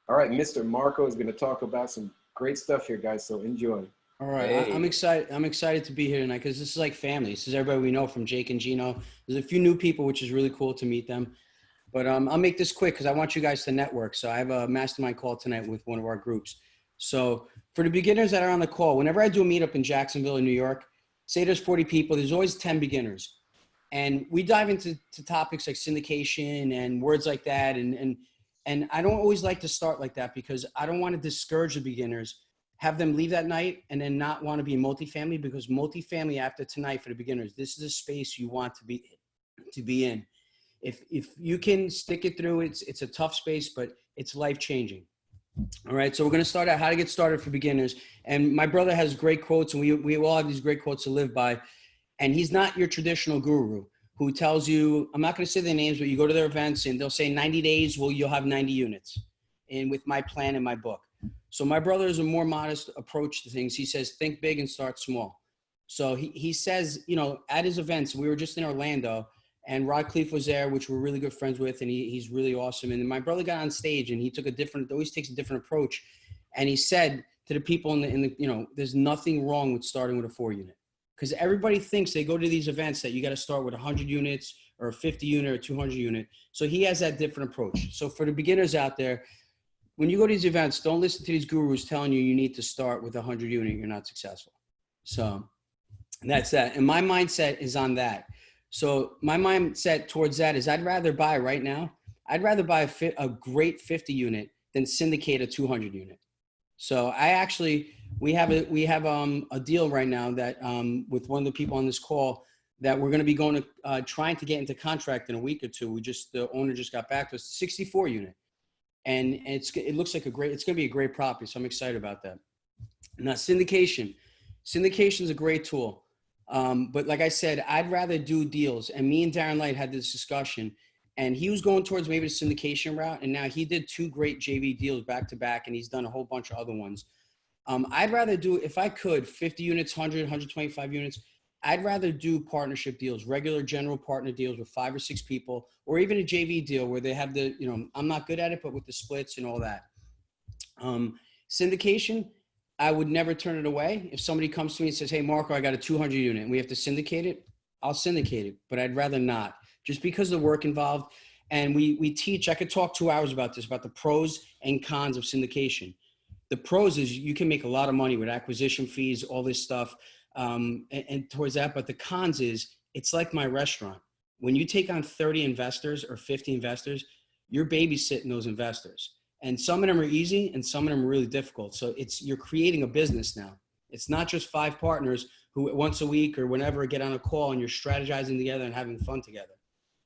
All right, Mr. Marco is going to talk about some great stuff here, guys, so enjoy. All right, I'm Hey. excited. I'm excited to be here tonight because this is like family. This is everybody we know from Jake and Gino. There's a few new people, which is really cool to meet them. But I'll make this quick because I want you guys to network. So I have a mastermind call tonight with one of our groups. So for the beginners that are on the call, whenever I do a meetup in Jacksonville, in New York, say there's 40 people, there's always 10 beginners. And we dive into topics like syndication and words like that. And I don't always like to start like that because I don't want to discourage the beginners, have them leave that night and then not want to be in multifamily, because multifamily after tonight for the beginners, this is a space you want to be in. If you can stick it through, it's a tough space, but it's life-changing. All right, so we're going to start out how to get started for beginners. And my brother has great quotes, and we all have these great quotes to live by. And he's not your traditional guru who tells you, I'm not going to say their names, but you go to their events and they'll say 90 days, well, you'll have 90 units. And with my plan in my book. So my brother is a more modest approach to things. He says, think big and start small. So he says, you know, at his events, we were just in Orlando and Rod Cleef was there, which we're really good friends with. And he's really awesome. And my brother got on stage and he took always takes a different approach. And he said to the people in the, you know, there's nothing wrong with starting with a 4-unit. Because everybody thinks they go to these events that you got to start with 100 units or a 50 unit or 200 unit. So he has that different approach. So for the beginners out there, when you go to these events, don't listen to these gurus telling you need to start with 100 unit. You're not successful. So that's that. And my mindset is on that. So my mindset towards that is I'd rather buy right now. I'd rather buy a great 50 unit than syndicate a 200 unit. So we have a deal right now that with one of the people on this call that we're going to be going to trying to get into contract in a week or two. The owner just got back to us, 64 unit, and it looks like it's going to be a great property. So I'm excited about that. Now syndication is a great tool, but like I said, I'd rather do deals. And me and Darren Light had this discussion. And he was going towards maybe the syndication route. And now he did 2 great JV deals back to back. And he's done a whole bunch of other ones. I'd rather do, if I could, 50 units, 100, 125 units. I'd rather do partnership deals, regular general partner deals with 5 or 6 people, or even a JV deal where they have the, you know, I'm not good at it, but with the splits and all that. Syndication, I would never turn it away. If somebody comes to me and says, hey, Marco, I got a 200 unit and we have to syndicate it, I'll syndicate it, but I'd rather not. Just because of the work involved. And we teach, I could talk 2 hours about this, about the pros and cons of syndication. The pros is you can make a lot of money with acquisition fees, all this stuff, and towards that. But the cons is it's like my restaurant. When you take on 30 investors or 50 investors, you're babysitting those investors. And some of them are easy and some of them are really difficult. So you're creating a business now. It's not just 5 partners who once a week or whenever get on a call and you're strategizing together and having fun together.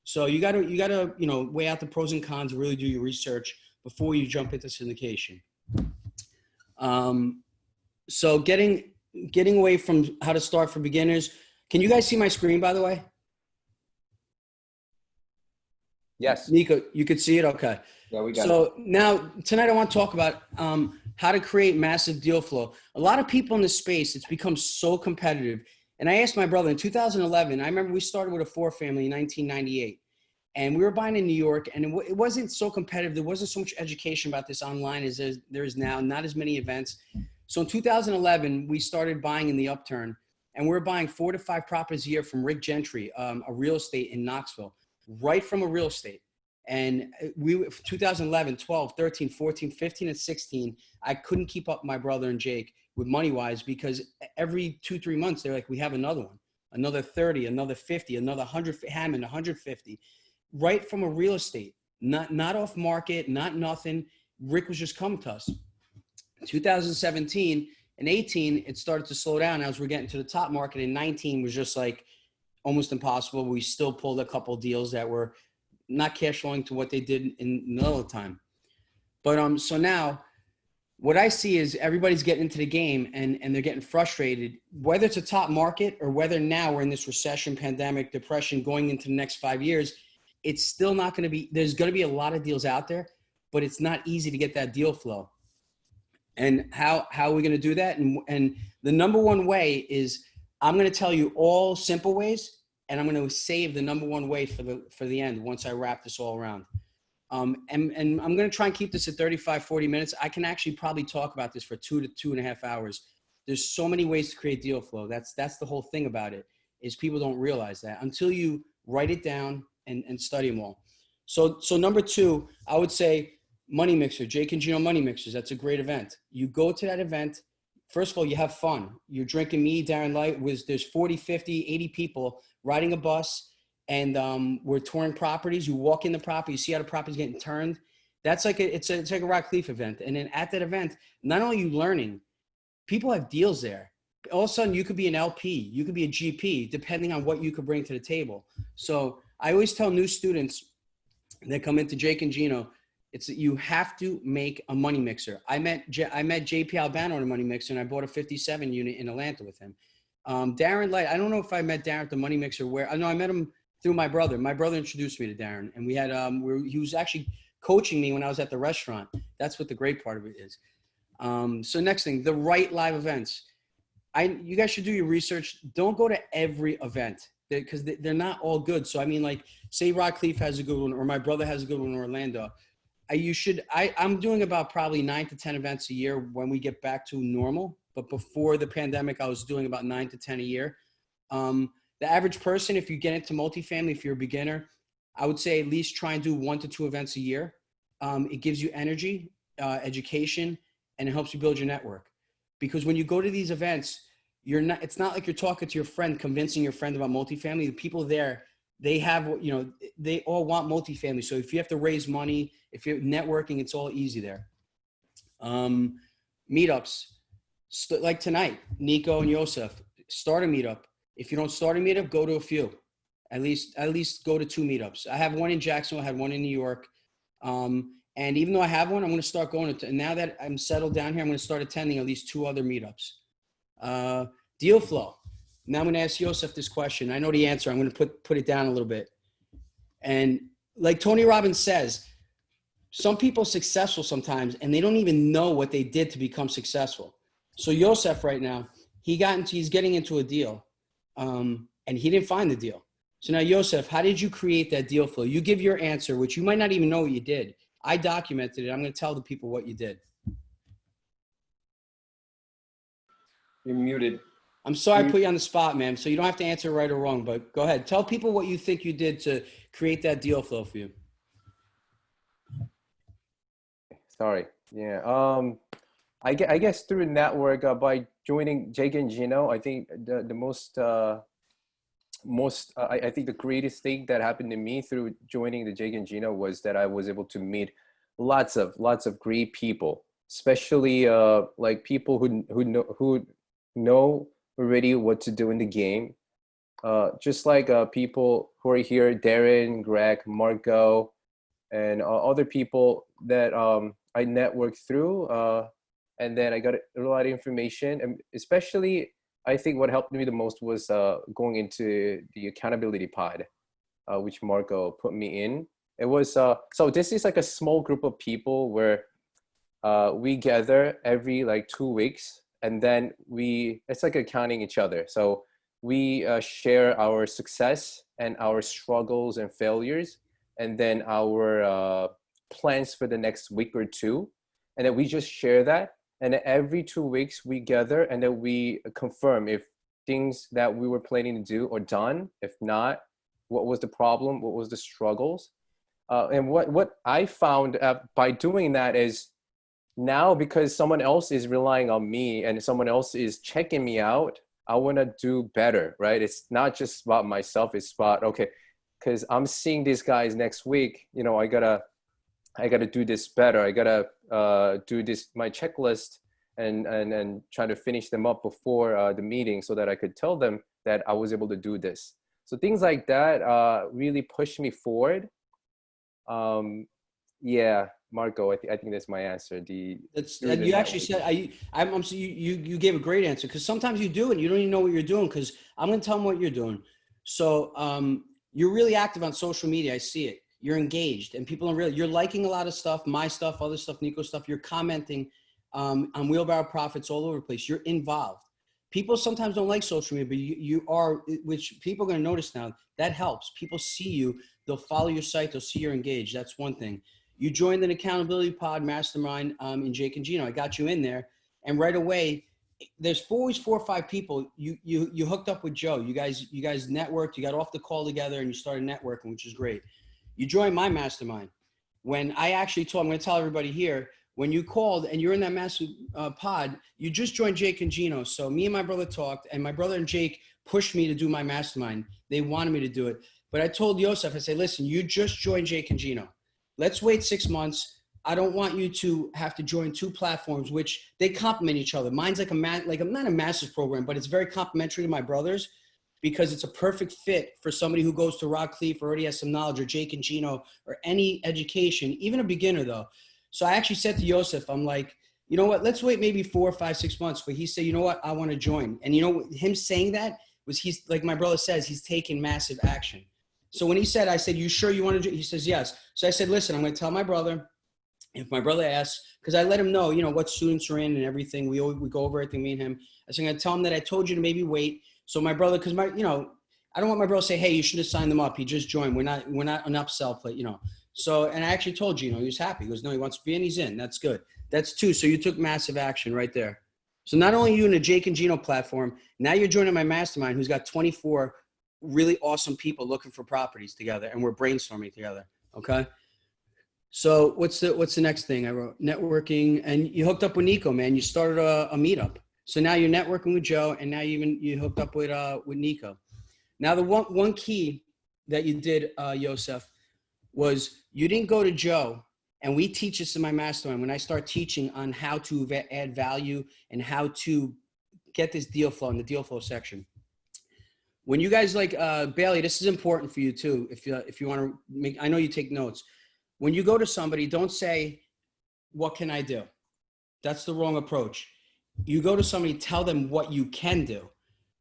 So you gotta, you know, weigh out the pros and cons, really do your research before you jump into syndication. So getting away from how to start for beginners. Can you guys see my screen, by the way? Yes. Nico, you could see it? Okay. Yeah, we got it. So now tonight I want to talk about how to create massive deal flow. A lot of people in this space, it's become so competitive. And I asked my brother in 2011, I remember we started with a 4-family in 1998. And we were buying in New York, and it wasn't so competitive. There wasn't so much education about this online as there is now, not as many events. So in 2011, we started buying in the upturn, and we're buying 4 to 5 properties a year from Rick Gentry, a real estate in Knoxville, right from a real estate. And 2011, 12, 13, 14, 15, and 16, I couldn't keep up my brother and Jake with money-wise because every 2-3 months, they're like, we have another one, another 30, another 50, another 100, Hammond, 150, right from a real estate, not off market, not nothing. Rick was just coming to us. 2017 and 18, it started to slow down as we're getting to the top market. And 19 was just like almost impossible. We still pulled a couple deals that were not cash flowing to what they did in the other time. But so now what I see is everybody's getting into the game and they're getting frustrated, whether it's a top market or whether now we're in this recession, pandemic, depression going into the next 5 years. It's still not going to be, there's going to be a lot of deals out there, but it's not easy to get that deal flow. And how are we going to do that? And the number one way is I'm going to tell you all simple ways, and I'm going to save the number one way for the end once I wrap this all around. And I'm going to try and keep this at 35, 40 minutes. I can actually probably talk about this for 2 to 2.5 hours. There's so many ways to create deal flow. That's the whole thing about it, is people don't realize that until you write it down and study them all. So number 2, I would say Money Mixer, Jake and Gino Money Mixers. That's a great event. You go to that event. First of all, you have fun. You're drinking me, Darren Light, there's 40, 50, 80 people riding a bus, and we're touring properties. You walk in the property, you see how the property's getting turned. That's like it's like a Rock Cleaf event. And then at that event, not only are you learning, people have deals there. All of a sudden, you could be an LP, you could be a GP, depending on what you could bring to the table. So I always tell new students that come into Jake and Gino, it's that you have to make a money mixer. I met JP Albano in a money mixer, and I bought a 57 unit in Atlanta with him. Darren Light, I don't know if I met Darren at the money mixer where, I know I met him through my brother. My brother introduced me to Darren, and we had, he was actually coaching me when I was at the restaurant. That's what the great part of it is. So next thing, the right live events. You guys should do your research. Don't go to every event because they're not all good. So I mean, like, say Rock Cleaf has a good one, or my brother has a good one in Orlando. I'm doing about probably 9 to 10 events a year when we get back to normal. But before the pandemic, I was doing about 9 to 10 a year. The average person, if you get into multifamily, if you're a beginner, I would say at least try and do 1 to 2 events a year. It gives you energy, education, and it helps you build your network. Because when you go to these events, it's not like you're talking to your friend, convincing your friend about multifamily. The people there, they have, they all want multifamily. So if you have to raise money, if you're networking, it's all easy there. Meetups, like tonight, Nico and Yosef, start a meetup. If you don't start a meetup, go to a few. At least go to 2 meetups. I have one in Jacksonville, I had one in New York. And even though I have one, I'm going to start going to, and now that I'm settled down here, I'm going to start attending at least 2 other meetups. Deal flow. Now I'm going to ask Yosef this question. I know the answer. I'm going to put it down a little bit. And like Tony Robbins says, some people are successful sometimes and they don't even know what they did to become successful. So Yosef right now, he's getting into a deal, and he didn't find the deal. So now Yosef, how did you create that deal flow? You give your answer, which you might not even know what you did. I documented it. I'm going to tell the people what you did. You're muted. I'm sorry I put you on the spot, man. So you don't have to answer right or wrong, but go ahead. Tell people what you think you did to create that deal flow for you. Sorry. Yeah. I guess through network, by joining Jake and Gino, I think the I think the greatest thing that happened to me through joining the Jake and Gino was that I was able to meet lots of great people, especially like people who know already what to do in the game. Just like people who are here, Darren, Greg, Marco, and other people that I networked through. And then I got a lot of information, and especially I think what helped me the most was going into the accountability pod, which Marco put me in. It was, so this is like a small group of people where we gather every like 2 weeks, and then it's like accounting each other. So we share our success and our struggles and failures, and then our plans for the next week or 2. And then we just share that. And then every 2 weeks we gather, and then we confirm if things that we were planning to do are done. If not, what was the problem? What was the struggles? And what I found by doing that is now, because someone else is relying on me and someone else is checking me out, I want to do better, right? It's not just about myself. It's about, okay, because I'm seeing these guys next week, I gotta do this better. I gotta do this, my checklist, and try to finish them up before the meeting so that I could tell them that I was able to do this. So things like that really pushed me forward. Yeah, Marco, I think that's my answer. You actually said, you gave a great answer, because sometimes you do and you don't even know what you're doing, because I'm going to tell them what you're doing. So you're really active on social media. I see it. You're engaged, and people you're liking a lot of stuff, my stuff, other stuff, Nico's stuff. You're commenting on Wheelbarrow Profits all over the place. You're involved. People sometimes don't like social media, but you are, which people are going to notice now. That helps. People see you. They'll follow your site. They'll see you're engaged. That's one thing. You joined an accountability pod mastermind in Jake and Gino. I got you in there. And right away, there's always 4 or 5 people. You hooked up with Joe. You guys networked. You got off the call together and you started networking, which is great. You joined my mastermind. When I actually told, I'm going to tell everybody here, when you called and you're in that master pod, you just joined Jake and Gino. So me and my brother talked, and my brother and Jake pushed me to do my mastermind. They wanted me to do it. But I told Yosef, I said, listen, you just joined Jake and Gino. Let's wait 6 months. I don't want you to have to join 2 platforms, which they complement each other. Mine's like I'm not a master's program, but it's very complementary to my brother's because it's a perfect fit for somebody who goes to Rock Cleef or already has some knowledge, or Jake and Gino, or any education, even a beginner though. So I actually said to Yosef, I'm like, you know what, let's wait maybe 4, 5, 6 months. But he said, you know what, I want to join. And you know, him saying that was, he's like my brother says, he's taking massive action. So when he said, I said, you sure you want to do? He says, yes. So I said, listen, I'm going to tell my brother. If my brother asks, because I let him know, you know, what students are in and everything. We go over everything, me and him. I said, I'm going to tell him that I told you to maybe wait. So my brother, because I don't want my brother to say, hey, you should have signed them up. He just joined. We're not an upsell play, you know. So, and I actually told Gino, he was happy. He goes, no, he wants to be in, he's in. That's good. That's 2. So you took massive action right there. So not only are you in a Jake and Gino platform, now you're joining my mastermind, who's got 24 really awesome people looking for properties together, and we're brainstorming together. Okay. So what's the next thing I wrote? Networking, and you hooked up with Nico, man. You started a meetup. So now you're networking with Joe, and now you hooked up with Nico. Now the one key that you did, Yosef, was you didn't go to Joe, and we teach this in my mastermind when I start teaching on how to add value and how to get this deal flow in the deal flow section. When you guys Bailey, this is important for you too. If you want to make, I know you take notes. When you go to somebody, don't say, what can I do? That's the wrong approach. You go to somebody, tell them what you can do.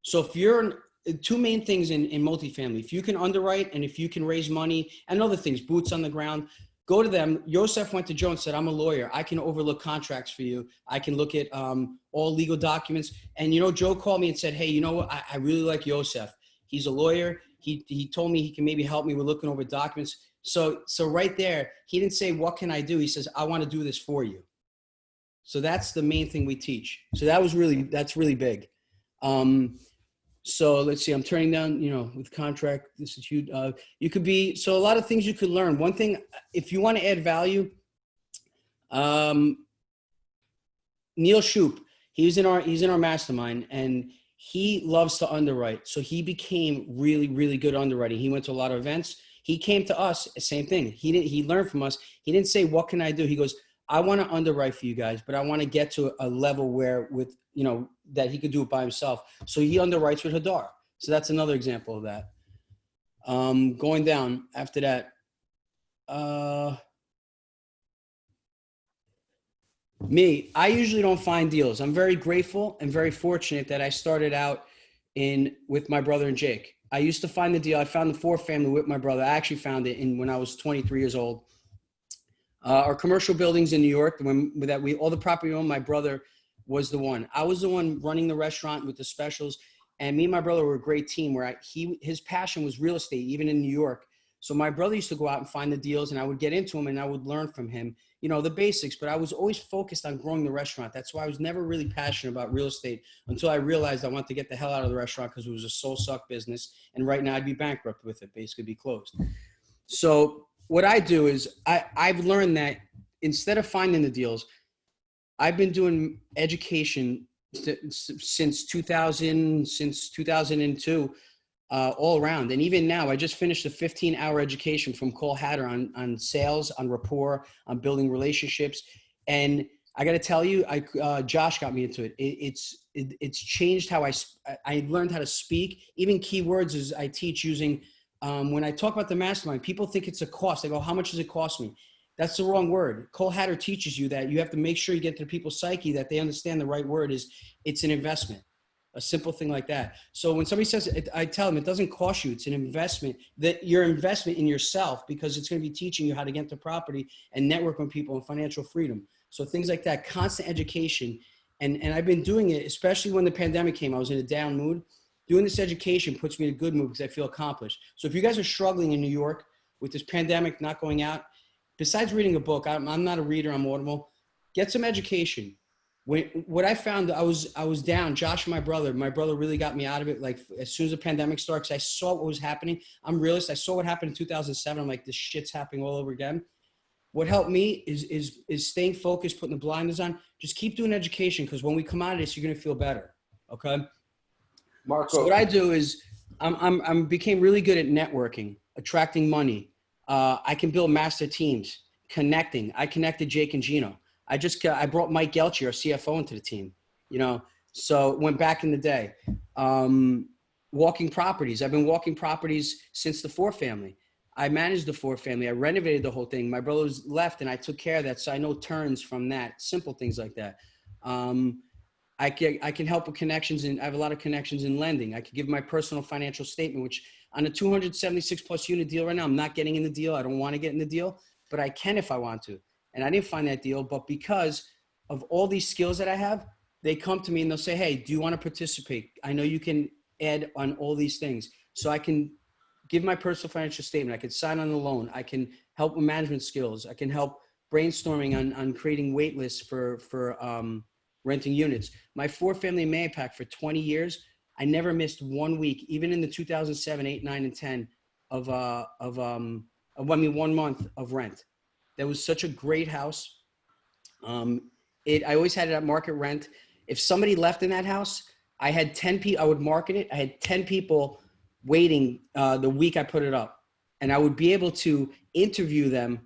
So if you're 2 main things in multifamily, if you can underwrite and if you can raise money and other things, boots on the ground, go to them. Yosef went to Joe and said, I'm a lawyer. I can overlook contracts for you. I can look at all legal documents. And, you know, Joe called me and said, hey, you know what? I really like Yosef. He's a lawyer. He told me he can maybe help me with looking over documents. So right there, he didn't say, what can I do? He says, I want to do this for you. So that's the main thing we teach. So that's really big. So let's see, I'm turning down, you know, with contract, this is huge. You could be, so a lot of things you could learn. One thing, if you want to add value, Neil Shoup, he's in our mastermind, and he loves to underwrite. So he became really, really good underwriting. He went to a lot of events. He came to us, same thing. He learned from us. He didn't say, what can I do? He goes, I want to underwrite for you guys, but I want to get to a level where with, you know, that he could do it by himself. So he underwrites with Hadar. So that's another example of that. Going down after that. I usually don't find deals. I'm very grateful and very fortunate that I started out with my brother and Jake. I used to find the deal. I found the 4 family with my brother. I actually found it when I was 23 years old. Our commercial buildings in New York, all the property owned, my brother was the one. I was the one running the restaurant with the specials, and me and my brother were a great team where his passion was real estate, even in New York. So my brother used to go out and find the deals, and I would get into them and I would learn from him, you know, the basics, but I was always focused on growing the restaurant. That's why I was never really passionate about real estate until I realized I wanted to get the hell out of the restaurant because it was a soul suck business. And right now I'd be bankrupt with it, basically be closed. So what I do is I've learned that instead of finding the deals, I've been doing education since 2002, all around. And even now, I just finished a 15-hour education from Cole Hatter on sales, on rapport, on building relationships. And I got to tell you, Josh got me into it. It's changed how I learned how to speak. Even keywords is I teach using. When I talk about the mastermind, people think it's a cost. They go, how much does it cost me? That's the wrong word. Cole Hatter teaches you that you have to make sure you get to people's psyche that they understand the right word is it's an investment, a simple thing like that. So when somebody says, I tell them it doesn't cost you. It's an investment, that your investment in yourself, because it's going to be teaching you how to get into property and network with people and financial freedom. So things like that, constant education. And I've been doing it, especially when the pandemic came. I was in a down mood. Doing this education puts me in a good mood because I feel accomplished. So if you guys are struggling in New York with this pandemic, not going out, besides reading a book, I'm not a reader, I'm Audible. Get some education. What I found, I was down. Josh, my brother really got me out of it. Like as soon as the pandemic starts, I saw what was happening. I'm a realist. I saw what happened in 2007. I'm like, this shit's happening all over again. What helped me is staying focused, putting the blinders on. Just keep doing education, because when we come out of this, you're gonna feel better. Okay. Marco. So what I do is I'm became really good at networking, attracting money. I can build master teams, connecting. I connected Jake and Gino. I brought Mike Gelchi, our CFO, into the team. You know, so went back in the day. Walking properties. I've been walking properties since the Ford family. I managed the Ford family. I renovated the whole thing. My brother was left, and I took care of that. So I know turns from that, simple things like that. I can help with connections, and I have a lot of connections in lending. I could give my personal financial statement, which on a 276 plus unit deal right now, I'm not getting in the deal. I don't want to get in the deal, but I can if I want to. And I didn't find that deal, but because of all these skills that I have, they come to me and they'll say, hey, do you want to participate? I know you can add on all these things. So I can give my personal financial statement. I can sign on the loan. I can help with management skills. I can help brainstorming on creating wait lists for renting units. My Ford family Mayapack for 20 years, I never missed 1 week, even in the 2007, 8, 9, and 10 of 1 month of rent. That was such a great house. I always had it at market rent. If somebody left in that house, I had 10 people, I would market it. I had 10 people waiting the week I put it up, and I would be able to interview them.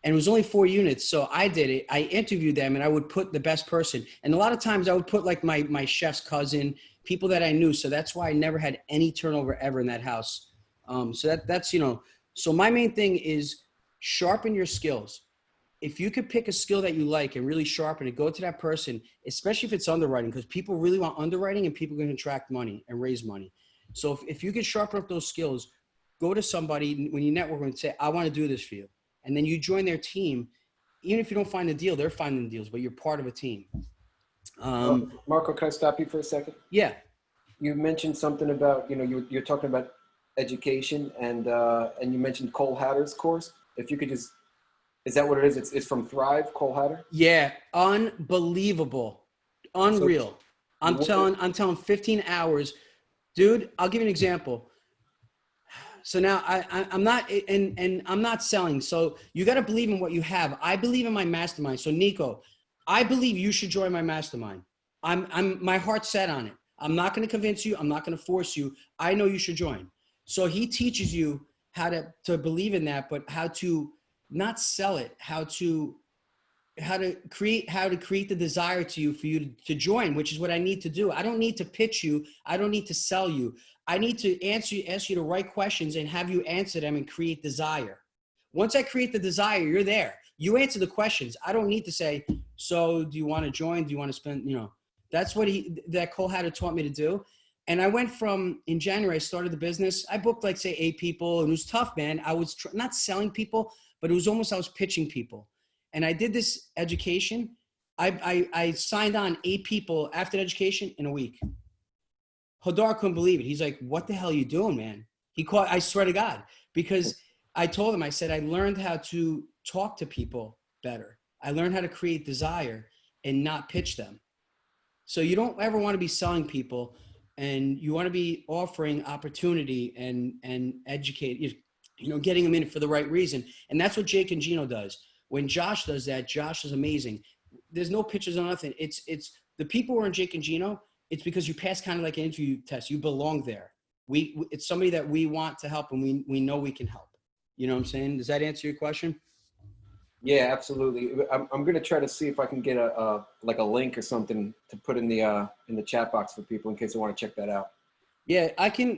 And it was only 4 units. So I did it. I interviewed them, and I would put the best person. And a lot of times I would put like my chef's cousin, people that I knew. So that's why I never had any turnover ever in that house. So that's, you know, so my main thing is sharpen your skills. If you could pick a skill that you like and really sharpen it, go to that person, especially if it's underwriting, because people really want underwriting, and people are going to attract money and raise money. So if you could sharpen up those skills, go to somebody when you network and say, I want to do this for you. And then you join their team. Even if you don't find the deal, they're finding the deals, but you're part of a team. Marco, can I stop you for a second? Yeah. You mentioned something about, you know, you're talking about education, and you mentioned Cole Hatter's course. If you could just, is that what it is? It's from Thrive, Cole Hatter? Yeah. Unbelievable. Unreal. So, I'm telling 15 hours. Dude, I'll give you an example. So now I'm not, and I'm not selling. So you got to believe in what you have. I believe in my mastermind. So Nico, I believe you should join my mastermind. My heart's set on it. I'm not going to convince you. I'm not going to force you. I know you should join. So he teaches you how to believe in that, but how to not sell it, how to create the desire to you for you to join, which is what I need to do. I don't need to pitch you. I don't need to sell you. I need to ask you the right questions and have you answer them and create desire. Once I create the desire, you're there. You answer the questions. I don't need to say, so do you want to join? Do you want to spend, you know, that's what that Cole Hatter taught me to do. And I went from, in January, I started the business. I booked like say 8 people, and it was tough, man. I was not selling people, but it was almost, I was pitching people. And I did this education. I signed on 8 people after education in a week. Hodar couldn't believe it. He's like, what the hell are you doing, man? I swear to God, because I told him, I said, I learned how to talk to people better. I learned how to create desire and not pitch them. So you don't ever want to be selling people, and you want to be offering opportunity and educate, you know, getting them in for the right reason. And that's what Jake and Gino does. When Josh does that, Josh is amazing. There's no pitches or nothing. It's the people who are in Jake and Gino. It's because you pass kind of like an interview test. You belong there. It's somebody that we want to help, and we know we can help. You know what I'm saying? Does that answer your question? yeah, absolutely. I'm going to try to see if I can get a link or something to put in the chat box for people in case they want to check that out. Yeah, I can.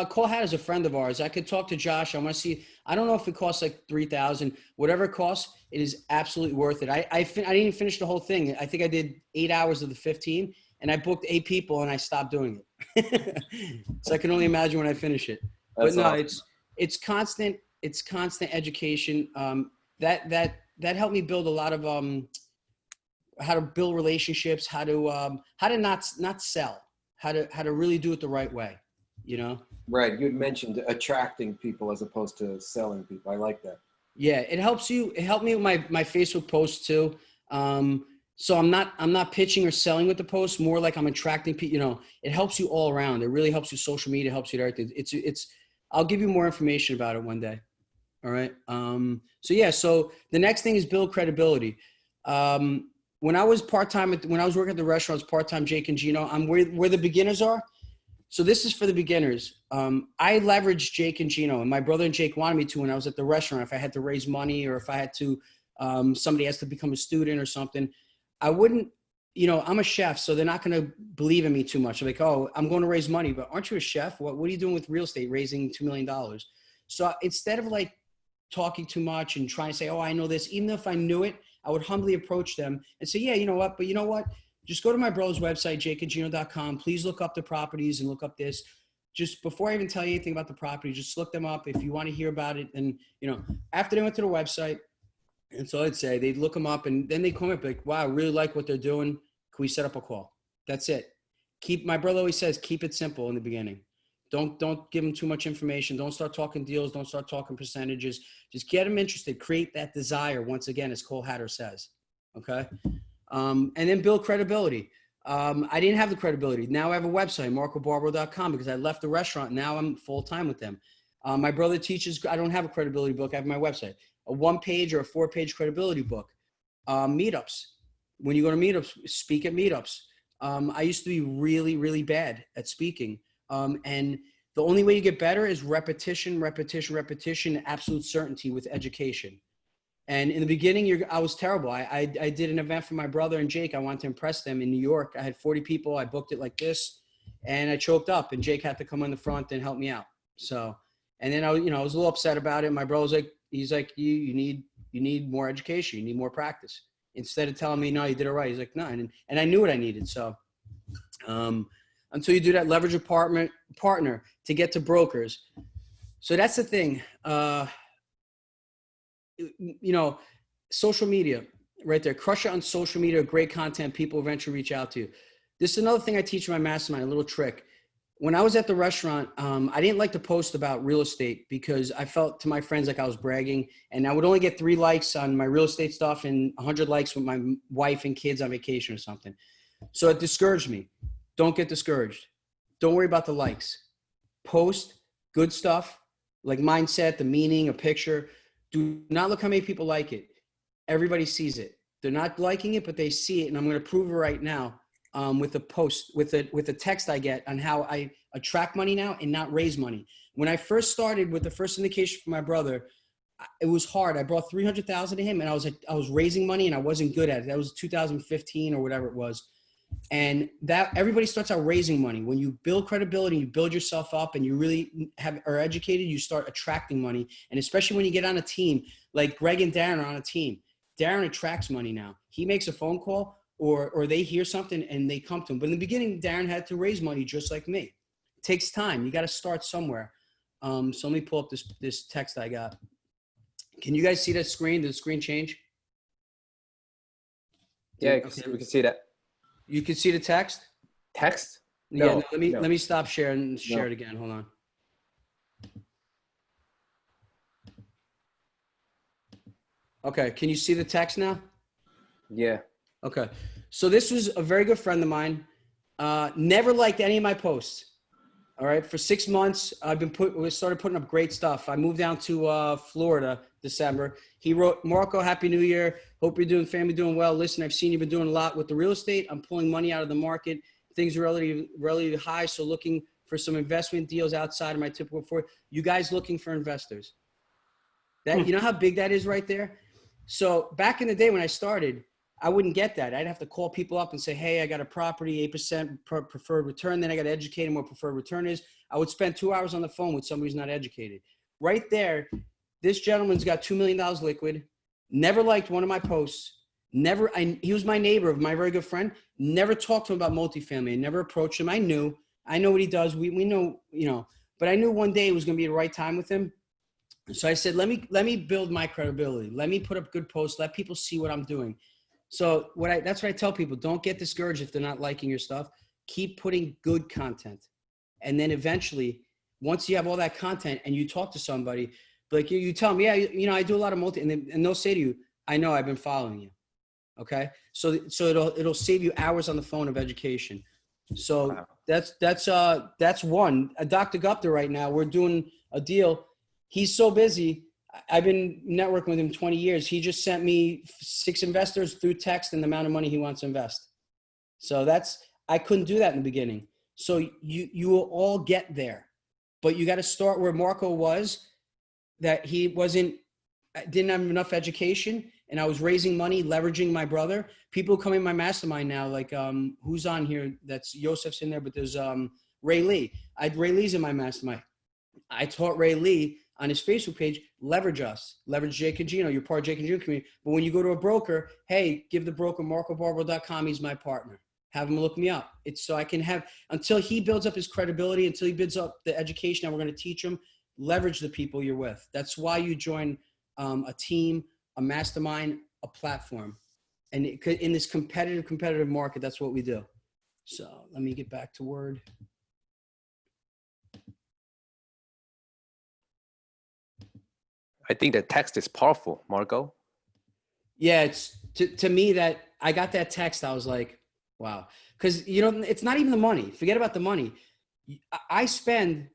Cole Hatter is a friend of ours. I could talk to Josh. I want to see. I don't know if it costs like $3,000. Whatever it costs, it is absolutely worth it. I didn't even finish the whole thing. I think I did 8 hours of the 15, and I booked 8 people, and I stopped doing it. So I can only imagine when I finish it. That's but no, awesome. it's constant. It's constant education. That helped me build a lot of how to build relationships, how to not sell. How to really do it the right way, you know? Right. You had mentioned attracting people as opposed to selling people. I like that. Yeah, it helps you. It helped me with my Facebook posts too. So I'm not pitching or selling with the post. More like I'm attracting people. You know, it helps you all around. It really helps you. Social media helps you with everything. It's. I'll give you more information about it one day. All right. So yeah. So the next thing is build credibility. When I was part-time when I was working at the restaurants, part-time Jake and Gino, I'm where the beginners are. So this is for the beginners. I leveraged Jake and Gino, and my brother and Jake wanted me to when I was at the restaurant. If I had to raise money, or if I had to, somebody has to become a student or something, I wouldn't. You know, I'm a chef, so they're not going to believe in me too much. They're like, oh, I'm going to raise money, but aren't you a chef? What are you doing with real estate, raising $2 million? So instead of like talking too much and trying to say, oh, I know this, even if I knew it, I would humbly approach them and say, yeah, you know what? But you know what? Just go to my brother's website, jakeandgino.com. Please look up the properties and look up this. Just before I even tell you anything about the property, just look them up. If you want to hear about it, and you know, after they went to the website, and so I'd say they'd look them up, and then they come up like, wow, I really like what they're doing. Can we set up a call? That's it. My brother always says, keep it simple in the beginning. Don't give them too much information. Don't start talking deals. Don't start talking percentages. Just get them interested. Create that desire. Once again, as Cole Hatter says. Okay. And then build credibility. I didn't have the credibility. Now I have a website, marcobarbaro.com, because I left the restaurant. Now I'm full time with them. My brother teaches. I don't have a credibility book. I have my website, a 1-page or a 4-page credibility book. Meetups. When you go to meetups, speak at meetups. I used to be really, really bad at speaking. And the only way you get better is repetition, absolute certainty with education. And in the beginning, I was terrible. I did an event for my brother and Jake. I wanted to impress them in New York. I had 40 people. I booked it like this, and I choked up. And Jake had to come in the front and help me out. So, and then I was a little upset about it. My brother was like, he's like, you need more education. You need more practice. Instead of telling me, no, you did it right. He's like, no, and I knew what I needed. So, until you do that, leverage a partner to get to brokers. So that's the thing. You know, social media right there. Crush it on social media, great content. People eventually reach out to you. This is another thing I teach in my mastermind, a little trick. When I was at the restaurant, I didn't like to post about real estate because I felt to my friends like I was bragging, and I would only get 3 likes on my real estate stuff and 100 likes with my wife and kids on vacation or something. So it discouraged me. Don't get discouraged. Don't worry about the likes. Post good stuff like mindset, the meaning, a picture. Do not look how many people like it. Everybody sees it. They're not liking it, but they see it. And I'm going to prove it right now with a post, with a text I get on how I attract money now and not raise money. When I first started with the first syndication for my brother, it was hard. I brought 300,000 to him, and I was raising money and I wasn't good at it. That was 2015 or whatever it was. And that everybody starts out raising money. When you build credibility, you build yourself up, and you really are educated, you start attracting money. And especially when you get on a team, like Greg and Darren are on a team. Darren attracts money now. He makes a phone call or they hear something and they come to him. But in the beginning, Darren had to raise money just like me. It takes time. You got to start somewhere. So let me pull up this text I got. Can you guys see that screen? Did the screen change? Yeah, Okay. we can see that. You can see the text? Text? No, No, let me stop sharing and share it again. Hold on. Okay, can you see the text now? Yeah. Okay. So this was a very good friend of mine. Never liked any of my posts. All right. For 6 months, we started putting up great stuff. I moved down to Florida December. He wrote, Marco, Happy New Year. Hope you're family doing well. Listen, I've seen you've been doing a lot with the real estate. I'm pulling money out of the market. Things are relatively high. So looking for some investment deals outside of my typical you guys looking for investors. You know how big that is right there? So back in the day when I started, I wouldn't get that. I'd have to call people up and say, hey, I got a property, 8% preferred return. Then I got to educate them what preferred return is. I would spend 2 hours on the phone with somebody who's not educated. Right there, this gentleman's got $2 million liquid, never liked one of my posts, he was my neighbor, my very good friend, never talked to him about multifamily. I never approached him. I know what he does. We know, but I knew one day it was going to be the right time with him. So I said, let me build my credibility. Let me put up good posts. Let people see what I'm doing. So that's what I tell people. Don't get discouraged if they're not liking your stuff. Keep putting good content. And then eventually, once you have all that content and you talk to somebody, Like you tell them, yeah, I do a lot of and they'll say to you, I know, I've been following you. Okay. So it'll save you hours on the phone of education. So Wow. that's one. Dr. Gupta right now, we're doing a deal. He's so busy. I've been networking with him 20 years. He just sent me 6 investors through text and the amount of money he wants to invest. So I couldn't do that in the beginning. So you will all get there, but you got to start where Marco was, that he didn't have enough education, and I was raising money, leveraging my brother. People come in my mastermind now, like who's on here? That's Yosef's in there, but there's Ray Lee. Ray Lee's in my mastermind. I taught Ray Lee on his Facebook page, leverage us, leverage Jake and Gino. You're part of Jake and Gino community. But when you go to a broker, hey, give the broker marcobarbaro.com. He's my partner. Have him look me up. It's so I can until he builds up his credibility, until he builds up the education that we're going to teach him, leverage the people you're with. That's why you join a team, a mastermind, a platform. And in this competitive market, that's what we do. So let me get back to Word. I think the text is powerful, Marco. Yeah, it's to me that I got that text. I was like, wow. Because, it's not even the money. Forget about the money. I spend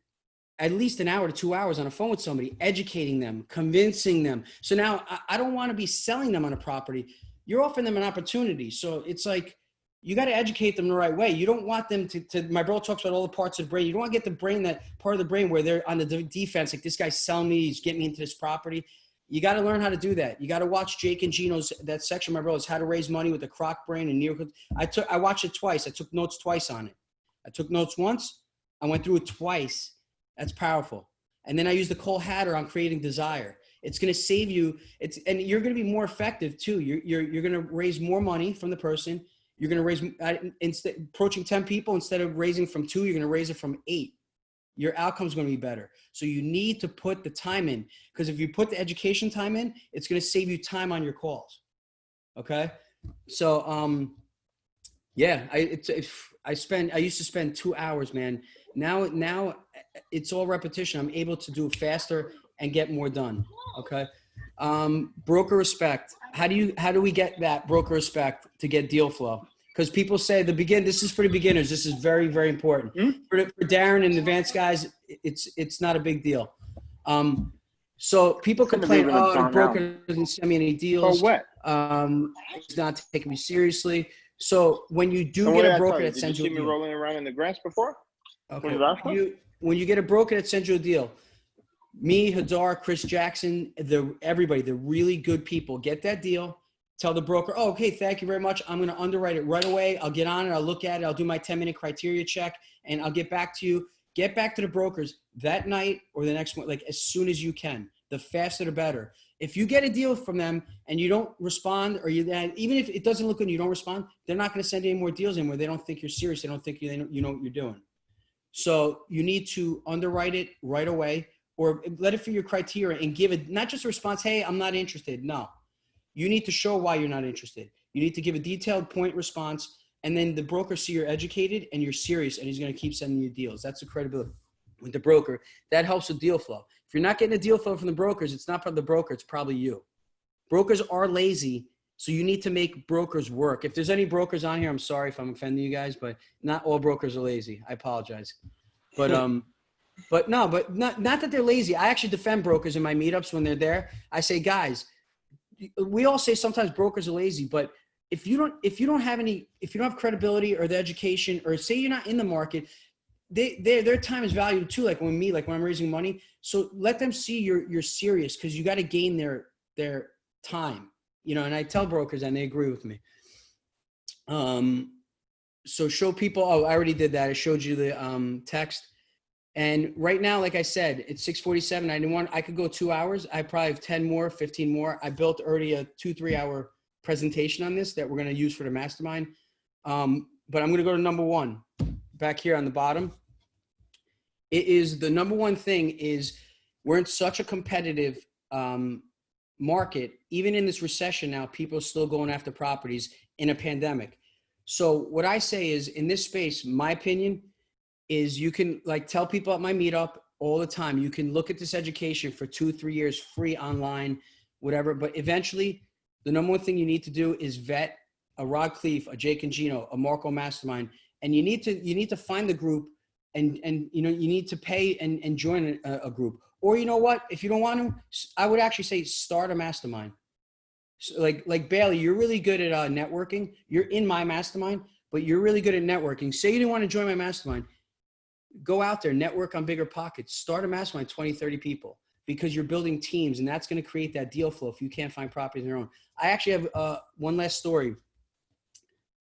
at least an hour to 2 hours on a phone with somebody, educating them, convincing them. So now I don't want to be selling them on a property. You're offering them an opportunity. So it's like, you got to educate them the right way. You don't want them to my bro talks about all the parts of the brain. You don't want to get the brain, that part of the brain where they're on the defense. Like, this guy's selling me, he's getting me into this property. You got to learn how to do that. You got to watch Jake and Gino's, that section, my bro, is how to raise money with the croc brain and near. I watched it twice. I took notes twice on it. I took notes once. I went through it twice. That's powerful. And then I used the Cole Hatter on creating desire. It's going to save you. And you're going to be more effective too. You're going to raise more money from the person. You're going to raise, instead approaching 10 people, instead of raising from 2, you're going to raise it from 8. Your outcome is going to be better. So you need to put the time in, because if you put the education time in, it's going to save you time on your calls. Okay. So, yeah, I used to spend 2 hours, man. Now it's all repetition. I'm able to do it faster and get more done. Okay. Broker respect. How do we get that broker respect to get deal flow? Because people say this is for the beginners. This is very, very important. For Darren and advanced guys, it's not a big deal. So people complain, the broker doesn't send me any deals. For what? It's not taking me seriously. So when you do get a broker that sends you a deal. Did you see me rolling around in the grass before? Okay. When you get a broker that sends you a deal, me, Hadar, Chris Jackson, everybody, the really good people, get that deal. Tell the broker, oh, okay, thank you very much. I'm going to underwrite it right away. I'll get on it. I'll look at it. I'll do my 10-minute criteria check, and I'll get back to you. Get back to the brokers that night or the next one, like as soon as you can. The faster, the better. If you get a deal from them and you don't respond, or even if it doesn't look good and you don't respond, they're not going to send any more deals anymore. They don't think you're serious. They don't think you know what you're doing. So you need to underwrite it right away, or let it for your criteria and give it not just a response, hey, I'm not interested. No. You need to show why you're not interested. You need to give a detailed point response, and then the broker see you're educated and you're serious, and he's going to keep sending you deals. That's the credibility with the broker. That helps with deal flow. If you're not getting a deal flow from the brokers, it's not probably the broker, it's probably you. Brokers are lazy, so you need to make brokers work. If there's any brokers on here, I'm sorry if I'm offending you guys, but not all brokers are lazy. I apologize. But not that they're lazy. I actually defend brokers in my meetups when they're there. I say, guys, we all say sometimes brokers are lazy, but if you don't have credibility or the education, or say you're not in the market, their time is valued too. Like when I'm raising money. So let them see you're serious, because you got to gain their time, and I tell brokers and they agree with me. So show people, oh, I already did that. I showed you the text. And right now, like I said, it's 6:47. I could go 2 hours. I probably have 10 more, 15 more. I built already a 2-3 hour presentation on this that we're going to use for the mastermind. But I'm going to go to number 1 back here on the bottom. It is the number 1 thing is we're in such a competitive market. Even in this recession now, people are still going after properties in a pandemic. So what I say is, in this space, my opinion is, you can tell people at my meetup all the time. You can look at this education for 2-3 years, free online, whatever. But eventually, the number one thing you need to do is vet a Rod Cleef, a Jake and Gino, a Marco Mastermind, and you need to find the group, and you need to pay and join a group. Or you know what? If you don't want to, I would actually say start a mastermind. So like Bailey, you're really good at networking. You're in my mastermind, but you're really good at networking. Say you didn't want to join my mastermind. Go out there, network on bigger pockets. Start a mastermind, 20, 30 people, because you're building teams, and that's going to create that deal flow if you can't find properties on your own. I actually have one last story.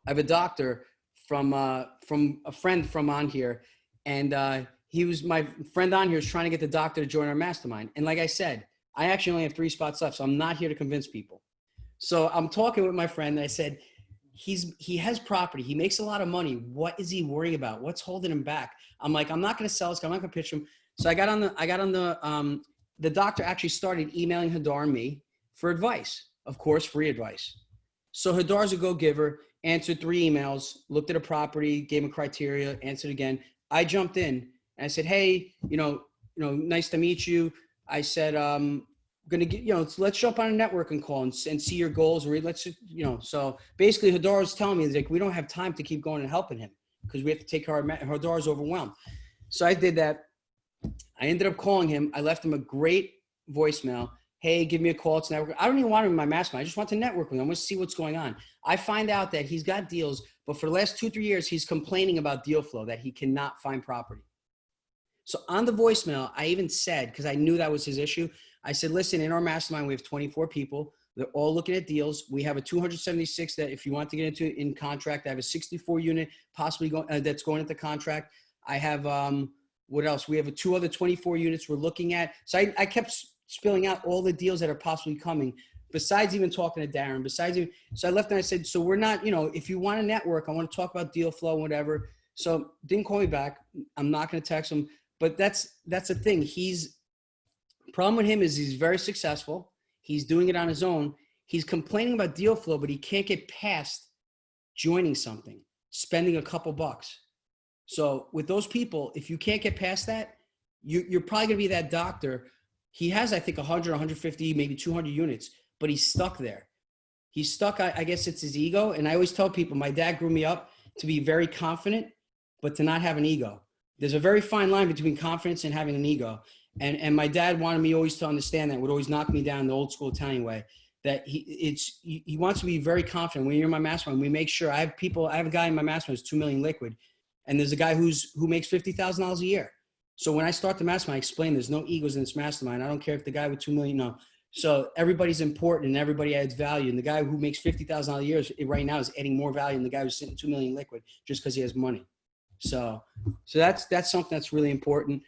I have a doctor from a friend from on here, and he was my friend on here is trying to get the doctor to join our mastermind. And like I said, I actually only have 3 spots left, so I'm not here to convince people. So I'm talking with my friend, and I said, he has property. He makes a lot of money. What is he worrying about? What's holding him back? I'm like, I'm not going to sell this guy. I'm not going to pitch him. So I got on the doctor actually started emailing Hadar and me for advice, of course, free advice. So Hadar's a go-giver, answered 3 emails, looked at a property, gave him criteria, answered again. I jumped in and I said, hey, nice to meet you. I said, gonna get, let's jump on a networking call and see your goals. Or let's, so basically Hadar was telling me, like, we don't have time to keep going and helping him because we have to take care of Hadar's overwhelmed. So I did that. I ended up calling him. I left him a great voicemail. Hey, give me a call. It's network. I don't even want him in my mastermind. I just want to network with him. I want to see what's going on. I find out that he's got deals, but for the last 2-3 years, he's complaining about deal flow, that he cannot find property. So on the voicemail, I even said, because I knew that was his issue, I said, listen, in our mastermind, we have 24 people. They're all looking at deals. We have a 276 that if you want to get into in contract, I have a 64 unit possibly that's going into contract. I have, what else? We have 2 other 24 units we're looking at. So I kept spilling out all the deals that are possibly coming, besides even talking to Darren, so I left and I said, so we're not, if you want to network, I want to talk about deal flow, whatever. So didn't call me back. I'm not going to text him, but that's the thing. Problem with him is he's very successful. He's doing it on his own. He's complaining about deal flow, but he can't get past joining something, spending a couple bucks. So with those people, if you can't get past that, you're probably going to be that doctor. He has, I think, 100, 150, maybe 200 units, but he's stuck there. He's stuck. I guess it's his ego. And I always tell people, my dad grew me up to be very confident, but to not have an ego. There's a very fine line between confidence and having an ego. And my dad wanted me always to understand that, would always knock me down the old school Italian way, that he wants to be very confident. When you're in my mastermind, we make sure I have a guy in my mastermind who's 2 million liquid. And there's a guy who makes $50,000 a year. So when I start the mastermind, I explain there's no egos in this mastermind. I don't care if the guy with 2 million, no. So everybody's important and everybody adds value. And the guy who makes $50,000 a year right now is adding more value than the guy who's sitting 2 million liquid just because he has money. So that's something that's really important.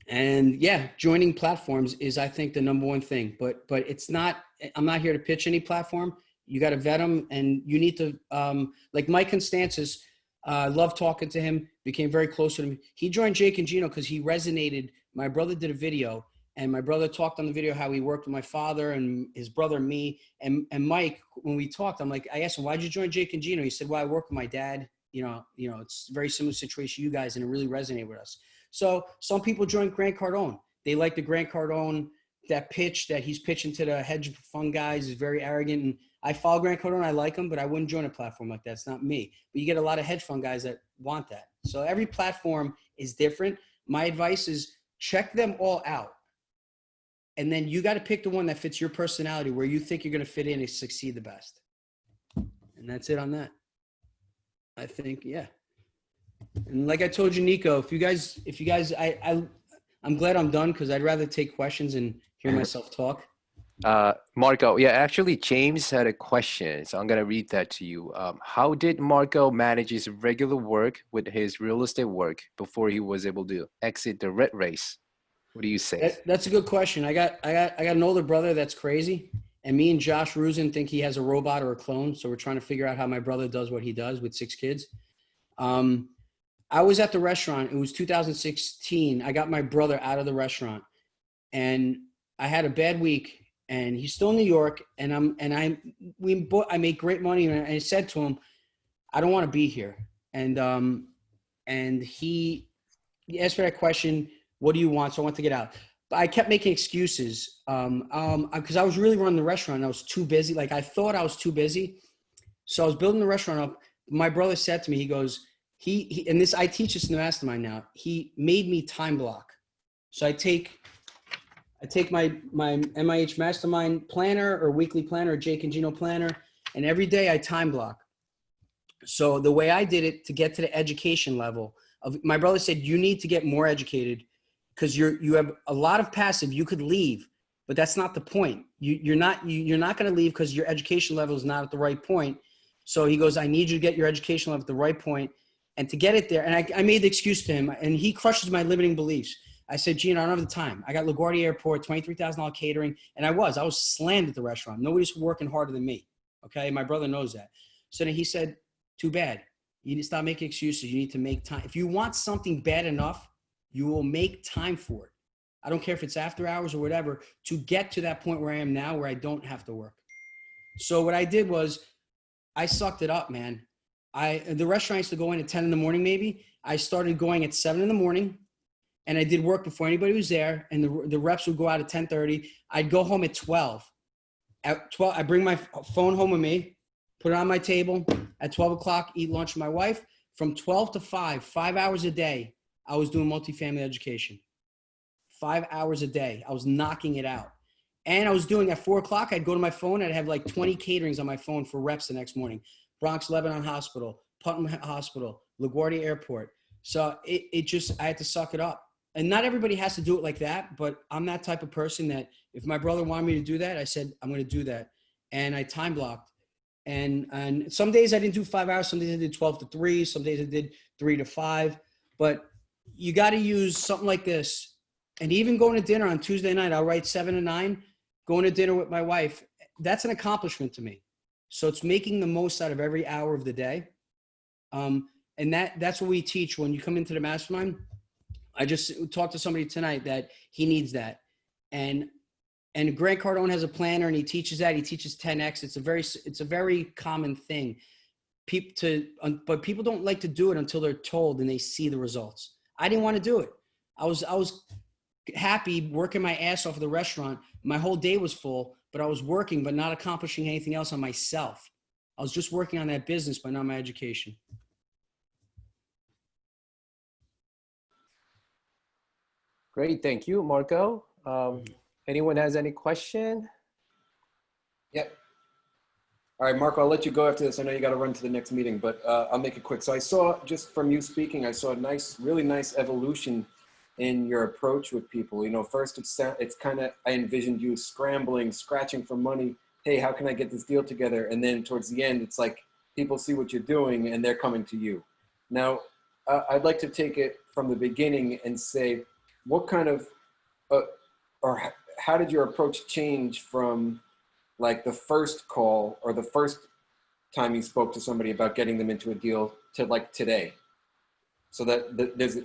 And yeah, joining platforms is, I think, the number one thing, but it's not, I'm not here to pitch any platform. You got to vet them, and you need to, like Mike Constantis, love talking to him, became very close to him. He joined Jake and Gino because he resonated. My brother did a video, and my brother talked on the video how he worked with my father and his brother and me. And Mike, when we talked, I asked him, why'd you join Jake and Gino? He said, well, I work with my dad. It's a very similar situation to you guys, and it really resonated with us. So some people join Grant Cardone. They like the Grant Cardone, that pitch that he's pitching to the hedge fund guys is very arrogant. And I follow Grant Cardone. I like him, but I wouldn't join a platform like that. It's not me. But you get a lot of hedge fund guys that want that. So every platform is different. My advice is check them all out. And then you got to pick the one that fits your personality, where you think you're going to fit in and succeed the best. And that's it on that. I think, yeah. And like I told you, Nico, if you guys, I'm glad I'm done, because I'd rather take questions and hear myself talk. Marco, yeah, actually James had a question, so I'm going to read that to you. How did Marco manage his regular work with his real estate work before he was able to exit the rat race? What do you say? That's a good question. I got an older brother that's crazy, and me and Josh Rusin think he has a robot or a clone. So we're trying to figure out how my brother does what he does with 6 kids. I was at the restaurant. It was 2016. I got my brother out of the restaurant, and I had a bad week, and he's still in New York, and I made great money. And I said to him, I don't want to be here. And he you asked for that question, what do you want? So I want to get out. But I kept making excuses because I was really running the restaurant. And I was too busy. Like I thought I was too busy. So I was building the restaurant up. My brother said to me, he goes, and this, I teach this in the mastermind now. He made me time block. So I take my MIH mastermind planner or weekly planner or Jake and Gino planner, and every day I time block. So the way I did it to get to the education level of, my brother said, you need to get more educated because you have a lot of passive. You could leave, but that's not the point. You're not going to leave because your education level is not at the right point. So he goes, I need you to get your education level at the right point, and to get it there. And I made the excuse to him, and he crushes my limiting beliefs. I said, Gino, I don't have the time. I got LaGuardia Airport, $23,000 catering. And I was slammed at the restaurant. Nobody's working harder than me. Okay. My brother knows that. So then he said, too bad. You need to stop making excuses. You need to make time. If you want something bad enough, you will make time for it. I don't care if it's after hours or whatever, to get to that point where I am now, where I don't have to work. So what I did was I sucked it up, man. The restaurant used to go in at 10 in the morning, maybe. I started going at 7 in the morning. And I did work before anybody was there, and the reps would go out at 10:30. I'd go home at 12. At 12, I bring my phone home with me, put it on my table. At 12 o'clock, eat lunch with my wife. From 12 to 5 hours a day, I was doing multifamily education. 5 hours a day. I was knocking it out. And I was doing at 4 o'clock, I'd go to my phone. I'd have like 20 caterings on my phone for reps the next morning. Bronx Lebanon Hospital, Putnam Hospital, LaGuardia Airport. So I had to suck it up. And not everybody has to do it like that, but I'm that type of person that if my brother wanted me to do that, I said, I'm going to do that. And I time blocked. And some days I didn't do 5 hours. Some days I did 12 to 3. Some days I did 3 to 5. But you got to use something like this. And even going to dinner on Tuesday night, I'll write 7 to 9, going to dinner with my wife. That's an accomplishment to me. So it's making the most out of every hour of the day. And that's what we teach when you come into the mastermind. I just talked to somebody tonight that he needs that. And Grant Cardone has a planner, and he teaches that. He teaches 10X. It's a very common thing. But people don't like to do it until they're told and they see the results. I didn't want to do it. I was happy working my ass off of the restaurant. My whole day was full, but I was working, but not accomplishing anything else on myself. I was just working on that business, but not my education. Great, thank you, Marco. Anyone has any question? Yep. All right, Marco, I'll let you go after this. I know you got to run to the next meeting, but I'll make it quick. So I saw, just from you speaking, I saw a really nice evolution in your approach with people. You know, first it's kind of, I envisioned you scrambling, scratching for money. Hey, how can I get this deal together? And then towards the end, it's like people see what you're doing and they're coming to you. Now, I'd like to take it from the beginning and say, what kind of, or how did your approach change from like the first call or the first time you spoke to somebody about getting them into a deal to like today? So that there's